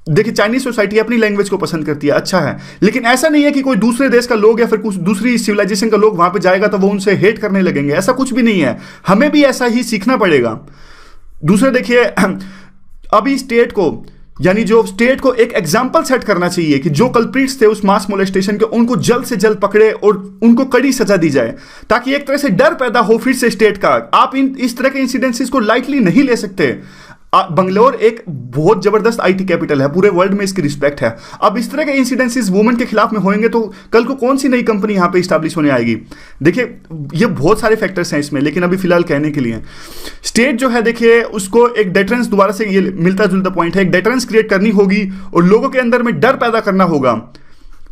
देखिए चाइनीज सोसाइटी अपनी लैंग्वेज को पसंद करती है, अच्छा है, लेकिन ऐसा नहीं है कि कोई दूसरे देश का लोग या फिर कुछ दूसरी सिविलाइजेशन का लोग वहां पे जाएगा तो वो उनसे हेट करने लगेंगे, ऐसा कुछ भी नहीं है। हमें भी ऐसा ही सीखना पड़ेगा। दूसरे देखिए अभी स्टेट को एक एग्जाम्पल सेट करना चाहिए कि जो कल्प्रिट्स थे उस मास मोलेस्टेशन के, उनको जल्द से जल्द पकड़े और उनको कड़ी सजा दी जाए, ताकि एक तरह से डर पैदा हो फिर से स्टेट का। आप इस तरह के इंसिडेंसेस को लाइटली नहीं ले सकते। बंगलोर एक बहुत जबरदस्त आईटी कैपिटल है, पूरे वर्ल्ड में इसकी रिस्पेक्ट है। अब इस तरह के इंसिडेंसेस वुमेन के खिलाफ में होंगे तो कल को कौन सी नई कंपनी यहां पे स्टैब्लिश होने आएगी? देखिए ये बहुत सारे फैक्टर्स हैं इसमें, लेकिन अभी फिलहाल कहने के लिए स्टेट जो है देखिए उसको एक डेटरेंस, दोबारा से ये मिलता जुलता पॉइंट है, एक डेटरेंस क्रिएट करनी होगी और लोगों के अंदर में डर पैदा करना होगा।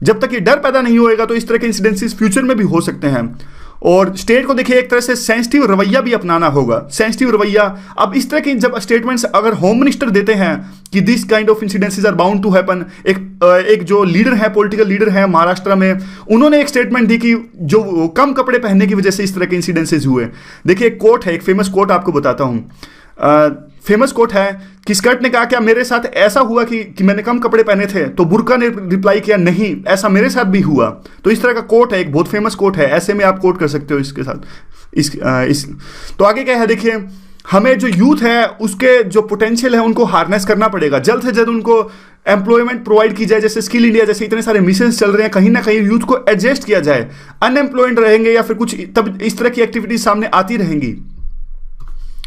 जब तक ये डर पैदा नहीं होएगा तो इस तरह के इंसिडेंसेस फ्यूचर में भी हो सकते हैं। और स्टेट को देखिए एक तरह से सेंसिटिव रवैया भी अपनाना होगा, सेंसिटिव रवैया। अब इस तरह की जब स्टेटमेंट्स अगर होम मिनिस्टर देते हैं कि this kind of incidences are bound to happen, एक जो लीडर है, पॉलिटिकल लीडर है महाराष्ट्र में, उन्होंने एक स्टेटमेंट दी कि जो कम कपड़े पहनने की वजह से इस तरह के इंसिडेंसेस हुए। देखिए एक कोट है, एक फेमस कोट आपको बताता हूं। फेमस कोट है कि स्कर्ट ने कहा क्या मेरे साथ ऐसा हुआ कि मैंने कम कपड़े पहने थे? तो बुर्का ने रिप्लाई किया नहीं, ऐसा मेरे साथ भी हुआ। तो इस तरह का कोट है, एक बहुत फेमस कोट है, ऐसे में आप कोट कर सकते हो इसके साथ। तो आगे क्या है देखिए, हमें जो यूथ है उसके जो पोटेंशियल है उनको हार्नेस करना पड़ेगा, जल्द से जल्द उनको एम्प्लॉयमेंट प्रोवाइड की जाए, जैसे स्किल इंडिया जैसे इतने सारे मिशन चल रहे हैं, कहीं ना कहीं यूथ को एडजस्ट किया जाए। अनएम्प्लॉयड रहेंगे या फिर कुछ, तब इस तरह की एक्टिविटीज सामने आती रहेंगी।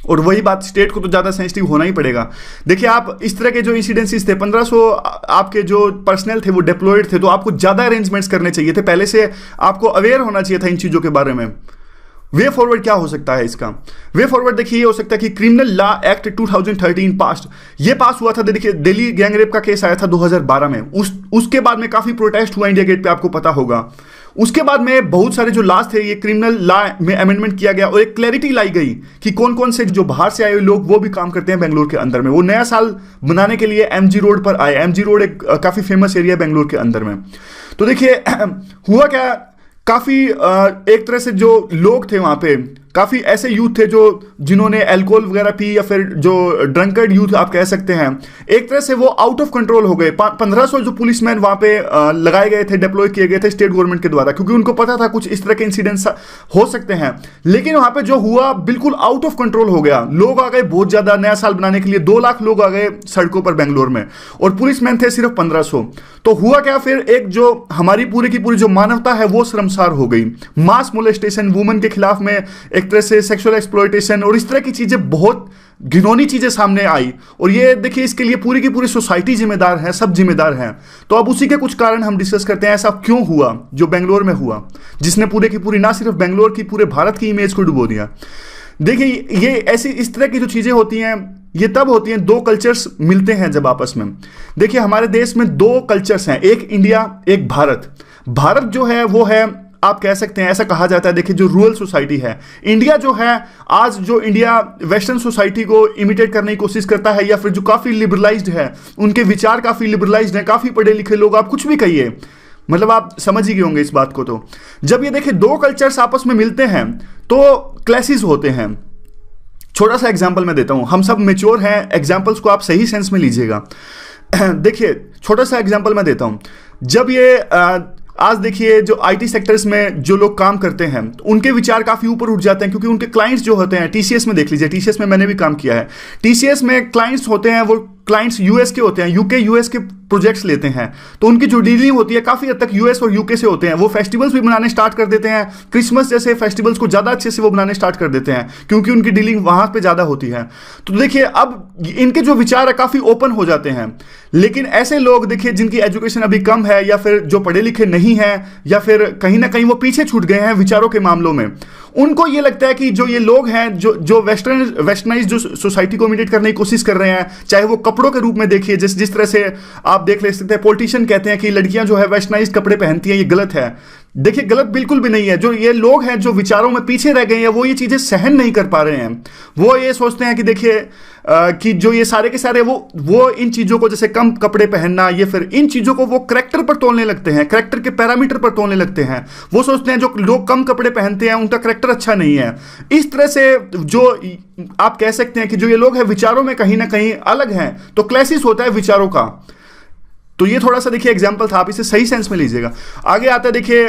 और वही बात, स्टेट को तो ज़्यादा सेंसिटिव होना ही पड़ेगा। देखिए आप इस तरह के जो इंसिडेंसेस थे, 1500 आपके जो पर्सनल थे वो डिप्लॉयड थे, तो आपको ज़्यादा अरेंजमेंट्स करने चाहिए थे, पहले से आपको अवेयर होना चाहिए था इन चीज़ों के बारे में। वे फॉरवर्ड क्या हो सकता है इसका? वे फॉरवर्ड देखिए ये हो सकता है कि क्रिमिनल लॉ एक्ट 2013 पास, ये पास हुआ था। देखिए दिल्ली गैंगरेप का केस आया था 2012 में, उसके बाद में काफ़ी प्रोटेस्ट हुआ इंडिया गेट पे, आपको पता होगा। उसके बाद में बहुत सारे जो लॉज थे, ये क्रिमिनल लॉ में अमेंडमेंट किया गया और एक क्लैरिटी लाई गई कि कौन कौन से जो बाहर से आए हुए लोग वो भी काम करते हैं बेंगलोर के अंदर में। वो नया साल मनाने के लिए एमजी रोड पर आए। एमजी रोड एक काफ़ी फेमस एरिया है बेंगलोर के अंदर में। तो देखिए हुआ क्या, काफ़ी एक तरह से जो लोग थे वहाँ पे, काफ़ी ऐसे यूथ थे जो जिन्होंने अल्कोहल वगैरह पी, या फिर जो ड्रंकर्ड यूथ आप कह सकते हैं, एक तरह से वो आउट ऑफ कंट्रोल हो गए। 1500 जो पुलिसमैन वहाँ पे लगाए गए थे, डिप्लॉय किए गए थे स्टेट गवर्नमेंट के द्वारा, क्योंकि उनको पता था कुछ इस तरह के इंसिडेंट्स हो सकते हैं। लेकिन वहाँ पे जो हुआ बिल्कुल आउट ऑफ कंट्रोल हो गया, लोग आ गए बहुत ज़्यादा। नया साल बनाने के लिए 2 लाख लोग आ गए सड़कों पर बेंगलोर में, और पुलिसमैन थे सिर्फ 1500। तो हुआ क्या फिर, एक जो हमारी पूरी की पूरी जो मानवता है वो शर्मसार हो गई। मास मोलेस्टेशन, वुमेन के खिलाफ में एक तरह से सेक्सुअल एक्सप्लॉयटेशन और इस तरह की चीजें, बहुत घिनौनी चीजें सामने आई। और ये देखिए इसके लिए पूरी की पूरी सोसाइटी जिम्मेदार है, सब जिम्मेदार हैं। तो अब उसी के कुछ कारण हम डिस्कस करते हैं, ऐसा क्यों हुआ जो बेंगलोर में हुआ, जिसने पूरे की पूरी ना सिर्फ बेंगलोर की, पूरे भारत की इमेज को डुबो दिया। देखिए ये ऐसी इस तरह की जो चीजें होती हैं, ये तब होती हैं, 2 कल्चर्स मिलते हैं जब आपस में। देखिए हमारे देश में 2 कल्चर्स हैं, एक इंडिया, एक भारत। भारत जो है वो है, आप कह सकते हैं, ऐसा कहा जाता है, देखिए जो रूरल सोसाइटी है। इंडिया जो है, आज जो इंडिया वेस्टर्न सोसाइटी को इमिटेट करने की कोशिश करता है, या फिर जो काफ़ी लिबरलाइज्ड है, उनके विचार काफ़ी लिबरलाइज्ड हैं, काफ़ी पढ़े लिखे लोग, आप कुछ भी कहिए, मतलब आप समझ ही गए होंगे इस बात को। तो जब ये देखिए 2 कल्चर्स आपस में मिलते हैं तो क्लैशेस होते हैं। छोटा सा एग्जाम्पल मैं देता हूँ, हम सब मेच्योर हैं, एग्जाम्पल्स को आप सही सेंस में लीजिएगा। देखिए छोटा सा एग्जाम्पल मैं देता हूँ, जब ये आज देखिए जो आईटी सेक्टर्स में जो लोग काम करते हैं उनके विचार काफ़ी ऊपर उठ जाते हैं, क्योंकि उनके क्लाइंट्स जो होते हैं, टीसीएस में देख लीजिए, टीसीएस में मैंने भी काम किया है, टीसीएस में क्लाइंट्स होते हैं, वो क्लाइंट्स यूएस के होते हैं, यूके यूएस के प्रोजेक्ट्स लेते हैं, तो उनकी जो डीलिंग होती है काफ़ी हद तक यूएस और यूके से होते हैं। वो फेस्टिवल्स भी बनाने स्टार्ट कर देते हैं, क्रिसमस जैसे फेस्टिवल्स को ज़्यादा अच्छे से वो बनाने स्टार्ट कर देते हैं, क्योंकि उनकी डीलिंग वहाँ पे ज़्यादा होती है। तो देखिए अब इनके जो विचार है काफ़ी ओपन हो जाते हैं। लेकिन ऐसे लोग देखिए जिनकी एजुकेशन अभी कम है, या फिर जो पढ़े लिखे नहीं हैं, या फिर कहीं ना कहीं वो पीछे छूट गए हैं विचारों के मामलों में, उनको ये लगता है कि जो ये लोग हैं, जो वेस्टर्नाइज जो सोसाइटी को इमिटेट करने की कोशिश कर रहे हैं, चाहे वो कपड़ों के रूप में देखिए, जिस तरह से आप देख ले सकते हैं, पॉलिटिशियन कहते हैं कि लड़कियां जो है वेस्टर्नाइज कपड़े पहनती हैं, ये गलत है। देखिए गलत बिल्कुल भी नहीं है। जो ये लोग हैं जो विचारों में पीछे रह गए हैं, वो ये चीजें सहन नहीं कर पा रहे हैं। वो ये सोचते हैं कि देखिए कि जो ये सारे के सारे वो इन चीजों को, जैसे कम कपड़े पहनना, ये फिर इन चीजों को वो करैक्टर पर तोलने लगते हैं, करैक्टर के पैरामीटर पर तोलने लगते हैं। वो सोचते हैं जो लोग कम कपड़े पहनते हैं उनका करैक्टर अच्छा नहीं है। इस तरह से जो आप कह सकते हैं कि जो ये लोग हैं विचारों में कहीं ना कहीं अलग हैं, तो क्लैशेस होता है विचारों का। तो ये थोड़ा सा देखिए एग्जाम्पल था, आप इसे सही सेंस में लीजिएगा। आगे आता है देखिए